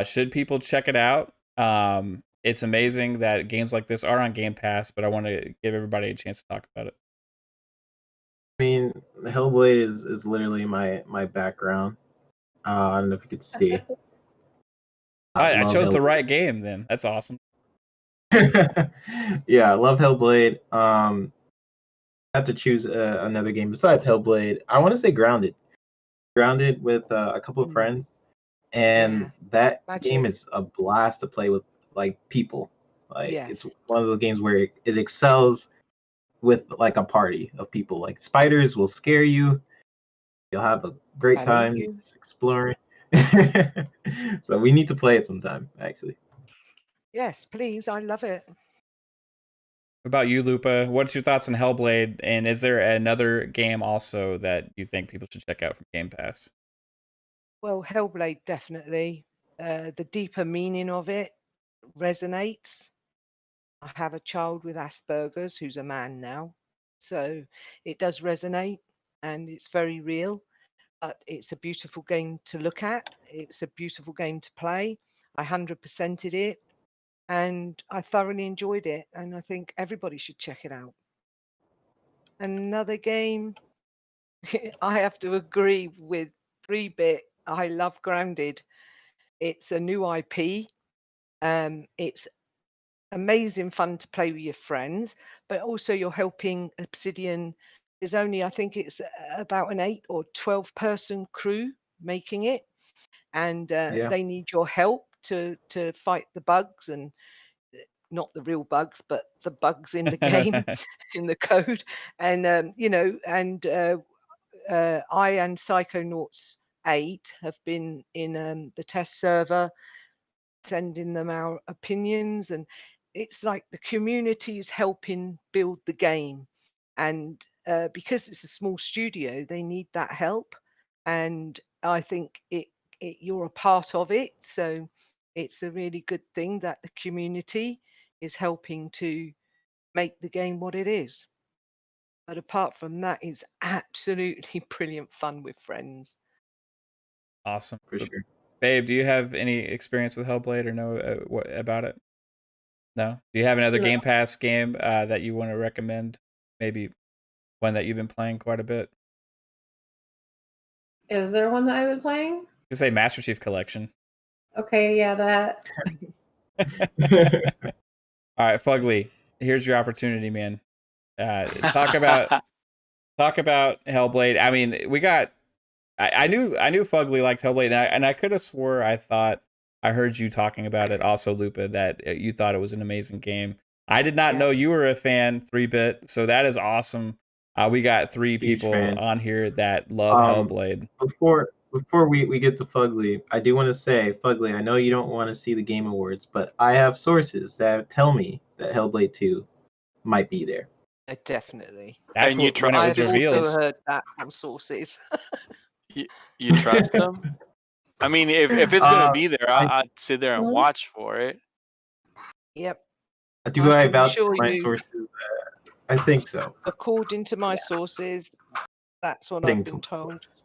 Should people check it out? It's amazing that games like this are on Game Pass, but I want to give everybody a chance to talk about it. I mean, Hellblade is literally my background. I don't know if you could see. I love chose the Hellblade. right game then. That's awesome. Yeah, I love Hellblade. I have to choose another game besides Hellblade. I want to say Grounded. Grounded with a couple of friends, and Yeah. that Magic. game is a blast to play with like people. Like it's Yes. one of those games where it excels with like a party of people. Like spiders will scare you. You'll have a great I time need you. just exploring. So we need to play it sometime, actually. Yes, please. I love it. What about you, Lupa? What's your thoughts on Hellblade? And is there another game also that you think people should check out from Game Pass? Well, Hellblade, definitely. The deeper meaning of it resonates. I have a child with Asperger's who's a man now. So it does resonate and it's very real. But it's a beautiful game to look at. It's a beautiful game to play. I 100%ed it and I thoroughly enjoyed it. And I think everybody should check it out. Another game, I have to agree with 3-bit. I love Grounded. It's a new IP. It's amazing fun to play with your friends, but also you're helping Obsidian. There's only, I think it's about an 8 or 12 person crew making it, and Yeah. they need your help to fight the bugs and not the real bugs, but the bugs in the game, in the code. And I and Psychonauts 8 have been in the test server, sending them our opinions, and it's like the community is helping build the game. And because it's a small studio, they need that help, and I think you're a part of it, so it's a really good thing that the community is helping to make the game what it is. But apart from that, it's absolutely brilliant fun with friends. Awesome. For sure. Babe, do you have any experience with Hellblade or know what about it? No? Do you have another No. Game Pass game that you want to recommend? Maybe one that you've been playing quite a bit? Is there one that I've been playing? You say Master Chief Collection. Okay, yeah, that. All right, Fugly, here's your opportunity, man. Talk about Hellblade. I mean, I knew Fugly liked Hellblade, and I could have swore I thought I heard you talking about it also, Lupa, that you thought it was an amazing game. I did not know you were a fan, 3-bit, so that is awesome. We got 3 Huge people fan. on here that love Hellblade. Before we get to Fugly, I do want to say, Fugly, I know you don't want to see the Game Awards, but I have sources that tell me that Hellblade 2 might be there. Definitely. That's And you when it I've was trust revealed. also heard that from sources. You trust them? I mean, if it's gonna be there, I'd sit there and Mhm. watch for it. Yep. Do I I can vouch assure for my you. sources? I think so. According to my sources, that's what According I've to been my told. sources.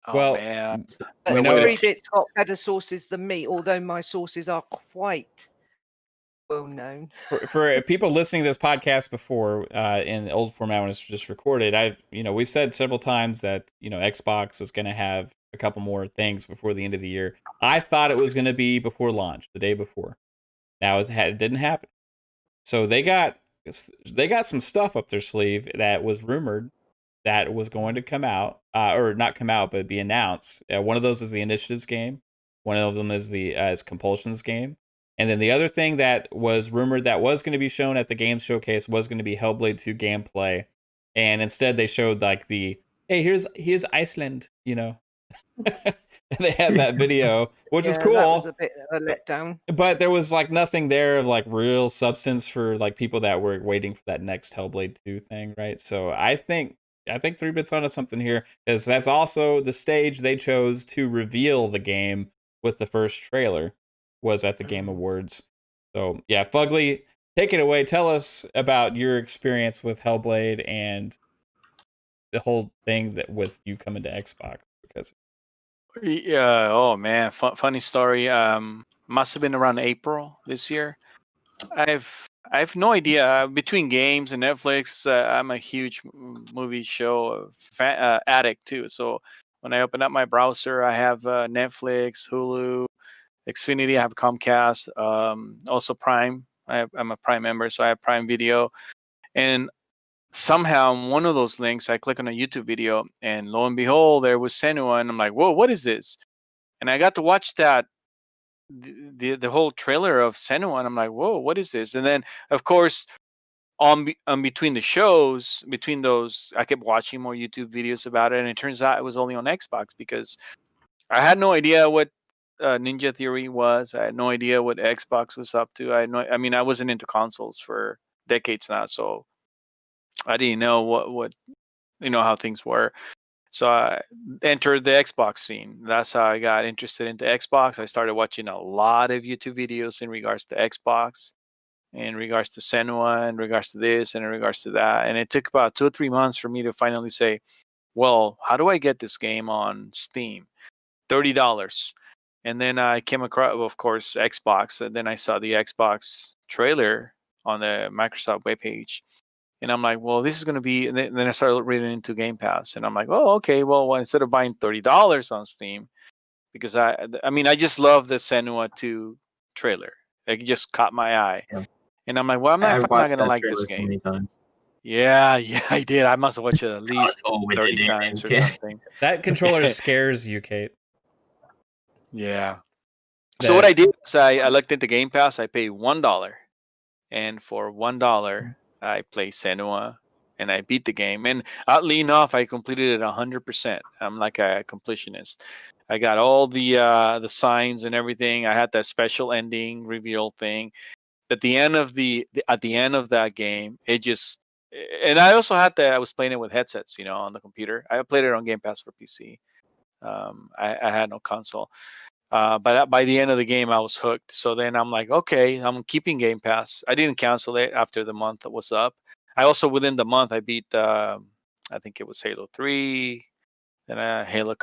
Oh Well, man, But we the know way it. 3-bit's got better sources than me, although my sources are quite well known. For people listening to this podcast before, in the old format when it's just recorded, we've said several times that Xbox is going to have a couple more things before the end of the year. I thought it was going to be before launch, the day before. Now it didn't happen. So they got some stuff up their sleeve that was rumored that was going to come out, or not come out, but be announced. One of those is the Initiatives game. One of them is the is Compulsions game. And then the other thing that was rumored that was going to be shown at the Games Showcase was going to be Hellblade 2 gameplay. And instead they showed like hey, here's Iceland, They had that video, which is cool. That was a bit of a letdown. But there was like nothing there of like real substance for like people that were waiting for that next Hellblade 2 thing, right? So I think 3-bit's onto something here, because that's also the stage they chose to reveal the game with the first trailer was at the Game Awards. So yeah, Fugly, take it away. Tell us about your experience with Hellblade and the whole thing that with you coming to Xbox, because yeah. Oh man, funny story. Must have been around April this year. I have no idea. Between games and Netflix, I'm a huge movie show addict too. So when I open up my browser, I have Netflix, Hulu, Xfinity. I have Comcast. Also Prime. I'm a Prime member, so I have Prime Video. And somehow on one of those links, I click on a YouTube video, and lo and behold, there was Senua, and I'm like, whoa, what is this? And I got to watch that the whole trailer of Senua, and I'm like, whoa, what is this? And then of course on between the shows, between those, I kept watching more YouTube videos about it, and it turns out it was only on Xbox, because I had no idea what Ninja Theory was. I had no idea what Xbox was up to. I mean, I wasn't into consoles for decades now, so I didn't know what how things were. So I entered the Xbox scene. That's how I got interested into Xbox. I started watching a lot of YouTube videos in regards to Xbox, in regards to Senua, in regards to this, and in regards to that. And it took about 2 or 3 months for me to finally say, well, how do I get this game on Steam? $30. And then I came across, of course, Xbox. And then I saw the Xbox trailer on the Microsoft webpage. And I'm like, well, this is going to be, and then I started reading into Game Pass, and I'm like, oh, okay, well, instead of buying $30 on Steam, because I mean, I just love the Senua 2 trailer. It just caught my eye. Yeah. And I'm like, well, I'm not going to like this So game. many times. Yeah, I did. I must have watched it at least Oh, with 30 it, times or okay. something. that controller scares you, Kate. Yeah. So what I did is I looked into Game Pass. I paid $1. and for $1, I play Senua, and I beat the game. And oddly enough, I completed it 100%. I'm like a completionist. I got all the signs and everything. I had that special ending reveal thing. At the end of at the end of that game, it just, and I also had that. I was playing it with headsets, on the computer. I played it on Game Pass for PC. I had no console. But by the end of the game, I was hooked. So then I'm like, okay, I'm keeping Game Pass. I didn't cancel it after the month that was up. I also, within the month, I beat, I think it was Halo 3, then Halo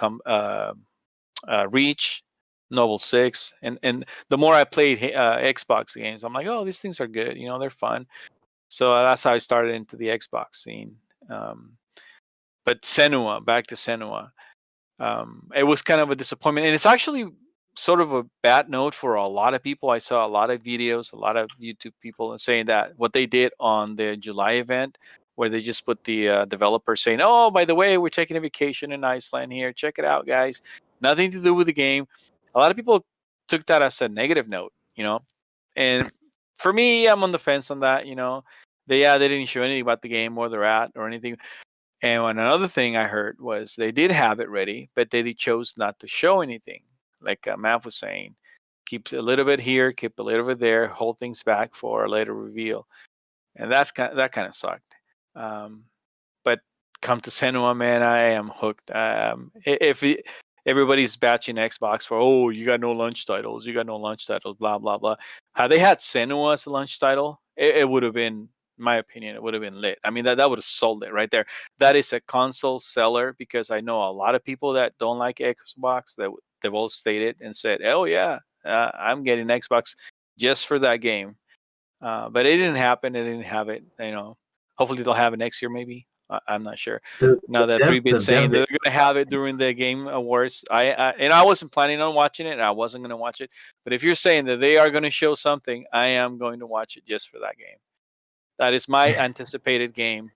Reach, Noble 6. And the more I played Xbox games, I'm like, oh, these things are good. They're fun. So that's how I started into the Xbox scene. But Senua, back to Senua. It was kind of a disappointment. And it's actually sort of a bad note for a lot of people. I saw a lot of videos, a lot of YouTube people saying that what they did on the July event, where they just put the developer saying, oh, by the way, we're taking a vacation in Iceland here. Check it out, guys. Nothing to do with the game. A lot of people took that as a negative note, And for me, I'm on the fence on that, They didn't show anything about the game, where they're at or anything. And another thing I heard was they did have it ready, but they chose not to show anything. Like Mav was saying, keep a little bit here, keep a little bit there, hold things back for a later reveal, and that kind of sucked. But come to Senua, man, I am hooked. If everybody's batching Xbox for, oh, you got no launch titles, blah blah blah. Had they had Senua as a launch title, it would have been, in my opinion, it would have been lit. I mean, that would have sold it right there. That is a console seller, because I know a lot of people that don't like Xbox, that they've all stated and said, oh yeah, I'm getting Xbox just for that game. But it didn't happen. It didn't have it. Hopefully they'll have it next year, maybe. I'm not sure. Now that 3-bit saying they're going to have it during the Game Awards, I wasn't planning on watching it. I wasn't going to watch it. But if you're saying that they are going to show something, I am going to watch it just for that game. That is my anticipated game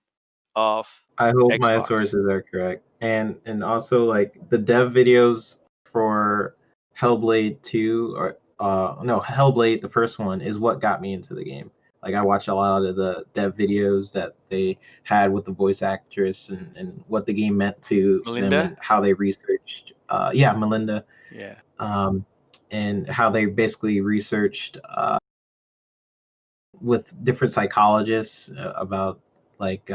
of I hope Xbox. my sources are correct. And also, like, the dev videos for Hellblade 2 or Hellblade, the first one, is what got me into the game. Like, I watched a lot of the dev videos that they had with the voice actress and what the game meant to Melinda? them and how they researched. Melinda. Yeah. And how they basically researched with different psychologists about, like,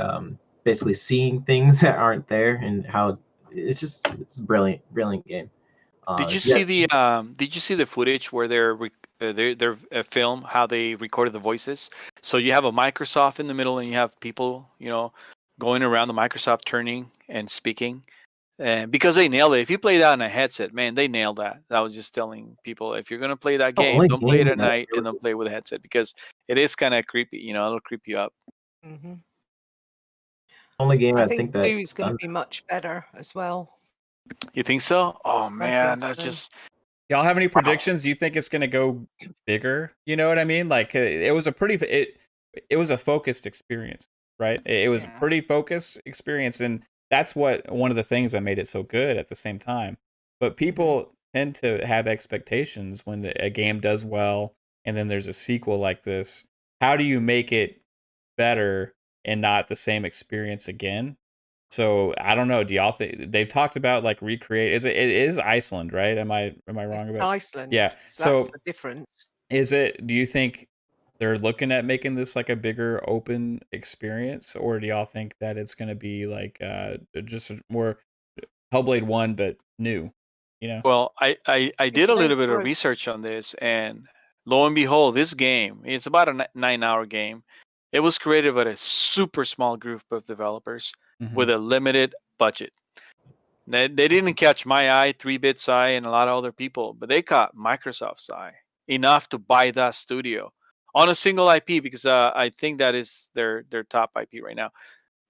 basically seeing things that aren't there, and how it's a brilliant game. Did you see the footage where they're film how they recorded the voices? So you have a Microsoft in the middle, and you have people, going around the Microsoft, turning and speaking. And because they nailed it. If you play that on a headset, man, they nailed that. I was just telling people, if you're gonna play that game, don't play it at night, and don't play it with a headset, because it is kind of creepy. It'll creep you up. Mm-hmm. Only game I think that 2 is going to be much better as well. You think so? Oh man, that's so. just. Y'all have any predictions? Do you think it's going to go bigger? You know what I mean? Like, it was a it was a focused experience, right? It was a pretty focused experience, and that's one of the things that made it so good at the same time. But people tend to have expectations when a game does well, and then there's a sequel like this. How do you make it better and not the same experience again? So I don't know. Do y'all think they've talked about, like, recreate? It is Iceland, right? Am I wrong about? Iceland? Yeah. So that's the difference. Is it? Do you think they're looking at making this like a bigger open experience, or do y'all think that it's going to be like just more Hellblade 1 but new? Well, I did a little bit of research on this, and lo and behold, this game, it's about a 9-hour game. It was created by a super small group of developers with a limited budget. They didn't catch my eye, 3-bit's eye, and a lot of other people, but they caught Microsoft's eye enough to buy that studio on a single IP, because I think that is their top IP right now.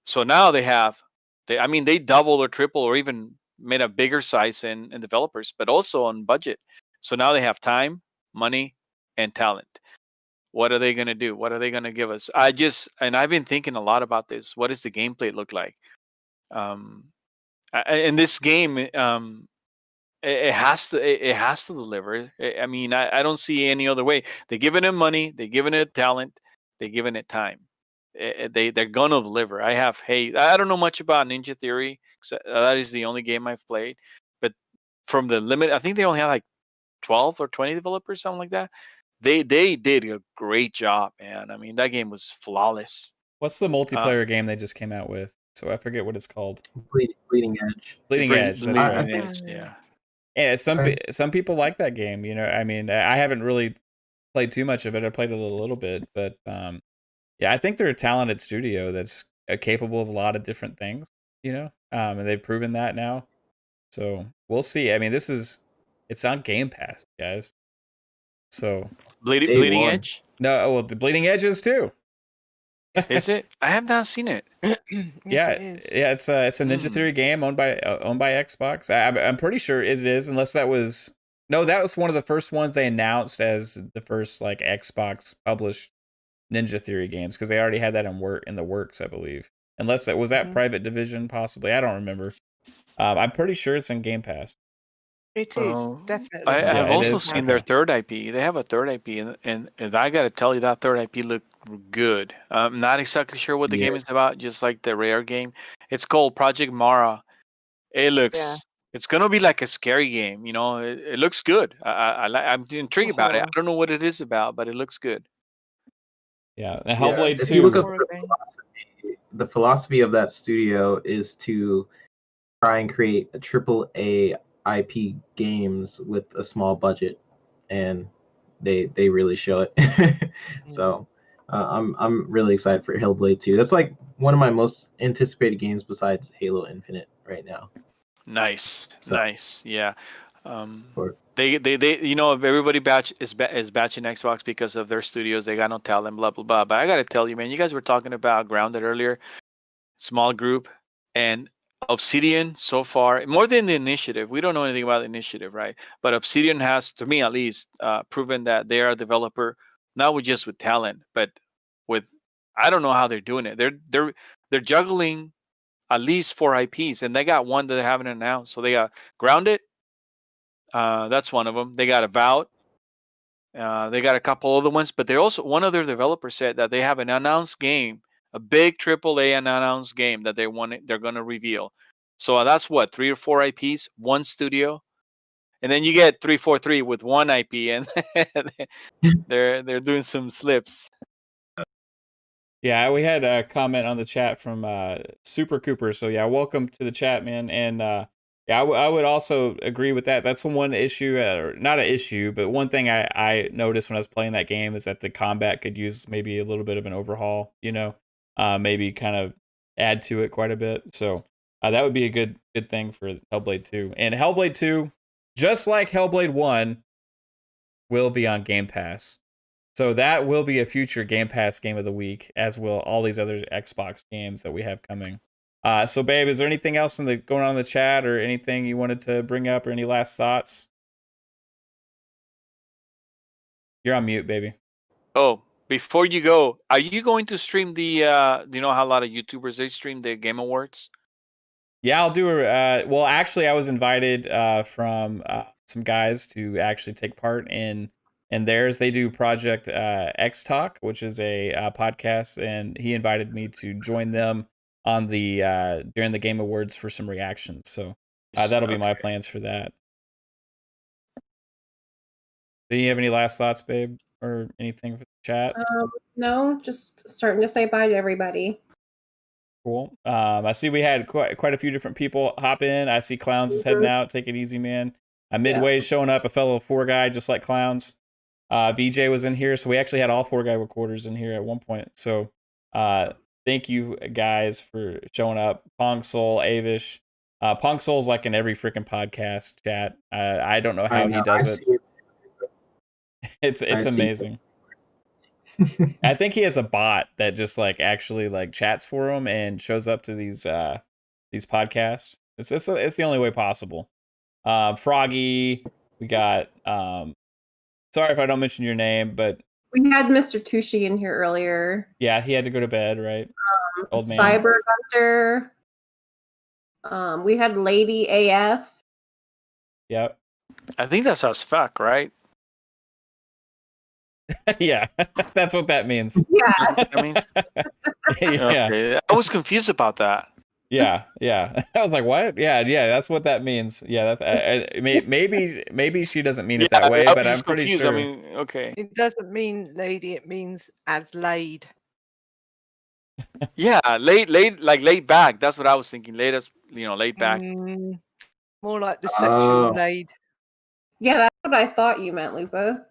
So now they double or triple or even made a bigger size in developers, but also on budget. So now they have time, money, and talent. What are they going to do? What are they going to give us? I've been thinking a lot about this. What does the gameplay look like? In this game, it has to deliver. I mean, I don't see any other way. They're giving it money. They're giving it talent. They're giving it time. They're gonna deliver. I don't know much about Ninja Theory. That is the only game I've played. But from the limit, I think they only had like 12 or 20 developers, something like that. They did a great job, man. I mean, that game was flawless. What's the multiplayer game they just came out with? So I forget what it's called. Bleeding Edge. Bleeding Edge. That's right. Bleeding Edge, yeah. Yeah, some people like that game. You know, I mean, I haven't really played too much of it. I played it a little bit, but yeah, I think they're a talented studio that's capable of a lot of different things. You know, and they've proven that now. So we'll see. I mean, it's on Game Pass, guys. So Bleeding Edge? No, well, the Bleeding Edge is too. Is it? I have not seen it. Yeah, it's a Ninja Theory game owned by Xbox. I'm pretty sure it is, unless that was one of the first ones they announced as the first like Xbox published Ninja Theory games, because they already had that in the works, I believe. Unless that was that Private Division, possibly. I don't remember. I'm pretty sure it's in Game Pass. It is definitely. I have also seen their third IP. They have a third IP, and I got to tell you, that third IP looked good. I'm not exactly sure what the game is about, just like the Rare game. It's called Project Mara. It looks. It's gonna be like a scary game. You know, it looks good. I'm intrigued about it. I don't know what it is about, but it looks good. Yeah, and Hellblade 2. If you look up the philosophy of that studio is to try and create a AAA IP games with a small budget, and they really show it. So I'm really excited for Hellblade 2. That's like one of my most anticipated games besides Halo Infinite right now. Nice. Yeah. They you know, if everybody is batching Xbox because of their studios, they got no talent, blah blah blah. But I gotta tell you, man, you guys were talking about Grounded earlier, small group, and Obsidian so far, more than the Initiative. We don't know anything about the Initiative, right? But Obsidian has, to me at least, proven that they are a developer, not just with talent, but with, I don't know how they're doing it. They're juggling at least 4 IPs, and they got one that they haven't announced. So they got Grounded. That's one of them. They got Avowed. They got a couple other ones, but they also, one of their developers said that they have an announced game, a big AAA announced game that they're going to reveal. So that's what, 3 or 4 IPs, one studio, and then you get 343 with one IP, and they're doing some slips. Yeah, we had a comment on the chat from Super Cooper. So yeah, welcome to the chat, man. And yeah, I would also agree with that. That's one issue, or not an issue, but one thing I noticed when I was playing that game is that the combat could use maybe a little bit of an overhaul. You know, maybe kind of add to it quite a bit. So that would be a good thing for Hellblade 2. And Hellblade 2, just like Hellblade 1, will be on Game Pass. So that will be a future Game Pass game of the week, as will all these other Xbox games that we have coming. So, babe, is there anything else going on in the chat, or anything you wanted to bring up, or any last thoughts? You're on mute, baby. Oh, before you go, are you going to stream the? Do you know how a lot of YouTubers, they stream the Game Awards? Yeah, I'll do a. Well, actually, I was invited from some guys to actually take part in theirs. They do Project X Talk, which is a podcast, and he invited me to join them on the during the Game Awards for some reactions. So that'll be my plans for that. Do you have any last thoughts, babe, or anything for the chat? No, just starting to say bye to everybody. Cool. I see we had quite a few different people hop in. I see Clowns is heading out. Take it easy, man. Midway's showing up, a fellow 4 guy, just like Clowns. VJ was in here, so we actually had all 4 guy recorders in here at one point. So thank you guys for showing up. Pong Soul, Avish. Pong Soul's like in every freaking podcast chat. I don't know how he does it. It's amazing. I think he has a bot that just like actually like chats for him and shows up to these podcasts. It's the only way possible. Froggy, we got sorry if I don't mention your name, but we had Mr. Tushi in here earlier. Yeah, he had to go to bed, right? Old man. Cyber Gunter. We had Lady AF. Yep. I think that's us fuck, right? Yeah, that's what that means. Yeah. That's what that means? Yeah, Okay. I was confused about that. yeah. I was like, what? Yeah, that's what that means. Yeah, maybe she doesn't mean it that way, I but was I'm just pretty confused. sure. I mean, okay. It doesn't mean lady, it means as laid. Yeah, laid back. That's what I was thinking. Laid back. More like the sexual Oh. laid. Yeah, that's what I thought you meant, Lupa.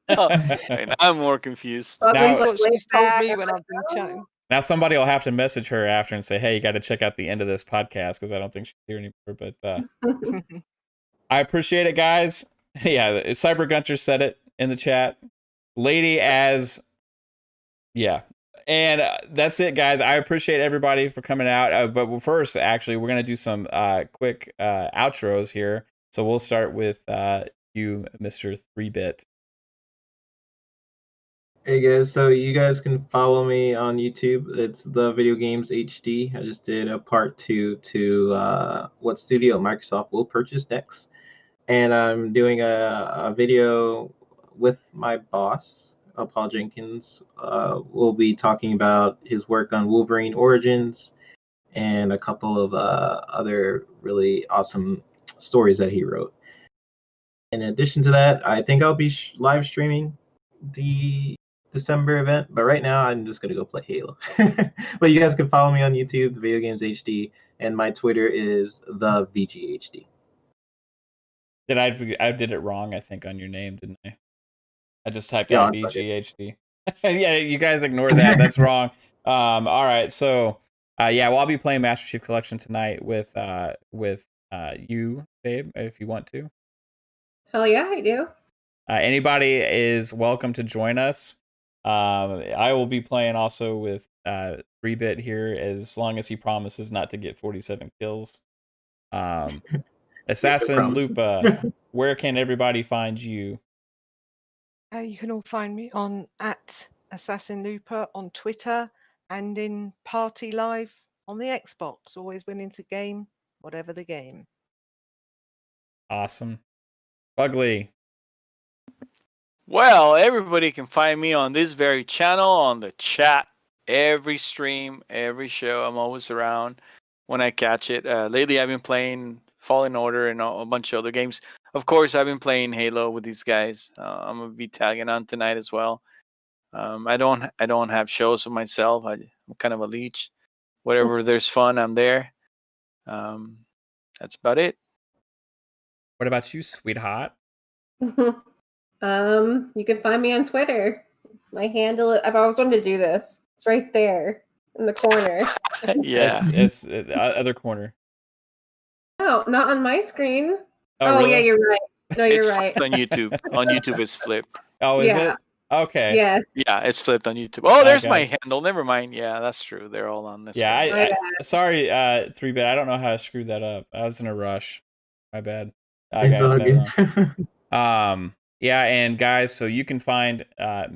Okay, now I'm more confused. Fugly's Now- That's what laid she's told back. me I'm when like, I've been "Oh." chatting. Now somebody will have to message her after and say, "Hey, you got to check out the end of this podcast," because I don't think she's here anymore. But I appreciate it, guys. Yeah, Cyber Gunter said it in the chat. Lady as, yeah. And that's it, guys. I appreciate everybody for coming out. But first, actually, we're going to do some quick outros here. So we'll start with you, Mr. 3-Bit. Hey guys, so you guys can follow me on YouTube. It's the Video Games HD. I just did a part 2 to what studio Microsoft will purchase next. And I'm doing a video with my boss, Paul Jenkins. We'll be talking about his work on Wolverine Origins and a couple of other really awesome stories that he wrote. In addition to that, I think I'll be live streaming the December event, but right now I'm just gonna go play Halo. But you guys can follow me on YouTube, the Video Games HD, and my Twitter is the VGHD. I did it wrong, I think, on your name, didn't I? I just typed Yeah, out it's okay. VGHD. Yeah, you guys ignore that. That's wrong. All right, so well, I'll be playing Master Chief Collection tonight with you, babe, if you want to. Hell yeah, I do. Anybody is welcome to join us. I will be playing also with 3-Bit here, as long as he promises not to get 47 kills. Assassin Lupa, where can everybody find you? You can all find me on @AssassinLupa on Twitter and in Party Live on the Xbox. Always willing to game, whatever the game. Awesome. Fugly. Well, everybody can find me on this very channel, on the chat, every stream, every show. I'm always around when I catch it. Lately, I've been playing Fallen Order and a bunch of other games. Of course, I've been playing Halo with these guys. I'm gonna be tagging on tonight as well. I don't have shows of myself. I'm kind of a leech. Whatever there's fun, I'm there. That's about it. What about you, sweetheart? You can find me on Twitter. My handle, I've always wanted to do this. It's right there in the corner. Yeah. It's other corner. Oh, not on my screen. Oh, Yeah, really? you're right. No, you're It's right. flipped on YouTube. On YouTube, it's flipped. Oh, is Yeah. it? Okay. Yes. Yeah, it's flipped on YouTube. Oh, there's Okay. my handle. Never mind. Yeah, that's true. They're all on this. Yeah, one. My sorry, 3-Bit. I don't know how I screwed that up. I was in a rush. My bad. I It's got all that good. wrong. Yeah, and guys, so you can find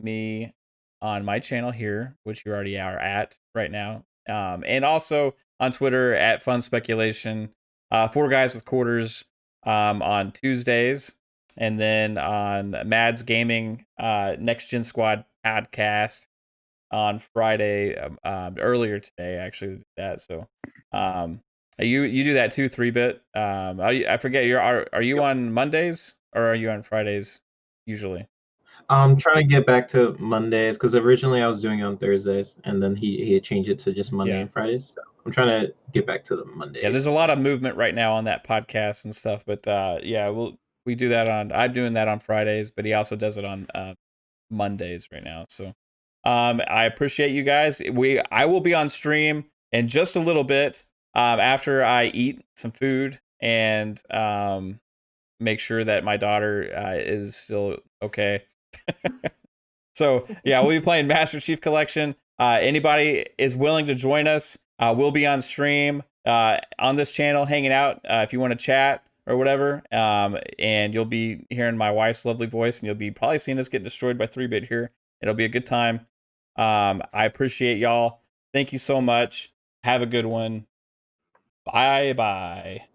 me on my channel here, which you already are at right now, and also on Twitter at Fun Speculation, 4 Guys with Quarters on Tuesdays, and then on Mads Gaming Next Gen Squad podcast on Friday, earlier today actually did that. So you do that too, 3-Bit. I forget, are you on Mondays or are you on Fridays usually? I'm trying to get back to Mondays because originally I was doing it on Thursdays, and then he had changed it to just Monday and Fridays. So I'm trying to get back to the Mondays. Yeah, there's a lot of movement right now on that podcast and stuff, but we do that I'm doing that on Fridays, but he also does it on Mondays right now. So I appreciate you guys. I will be on stream in just a little bit after I eat some food and make sure that my daughter is still okay. So yeah, we'll be playing Master Chief Collection. Anybody is willing to join us, we'll be on stream on this channel hanging out if you want to chat or whatever, and you'll be hearing my wife's lovely voice, and you'll be probably seeing us get destroyed by 3-Bit here. It'll be a good time. I appreciate y'all. Thank you so much. Have a good one. Bye bye.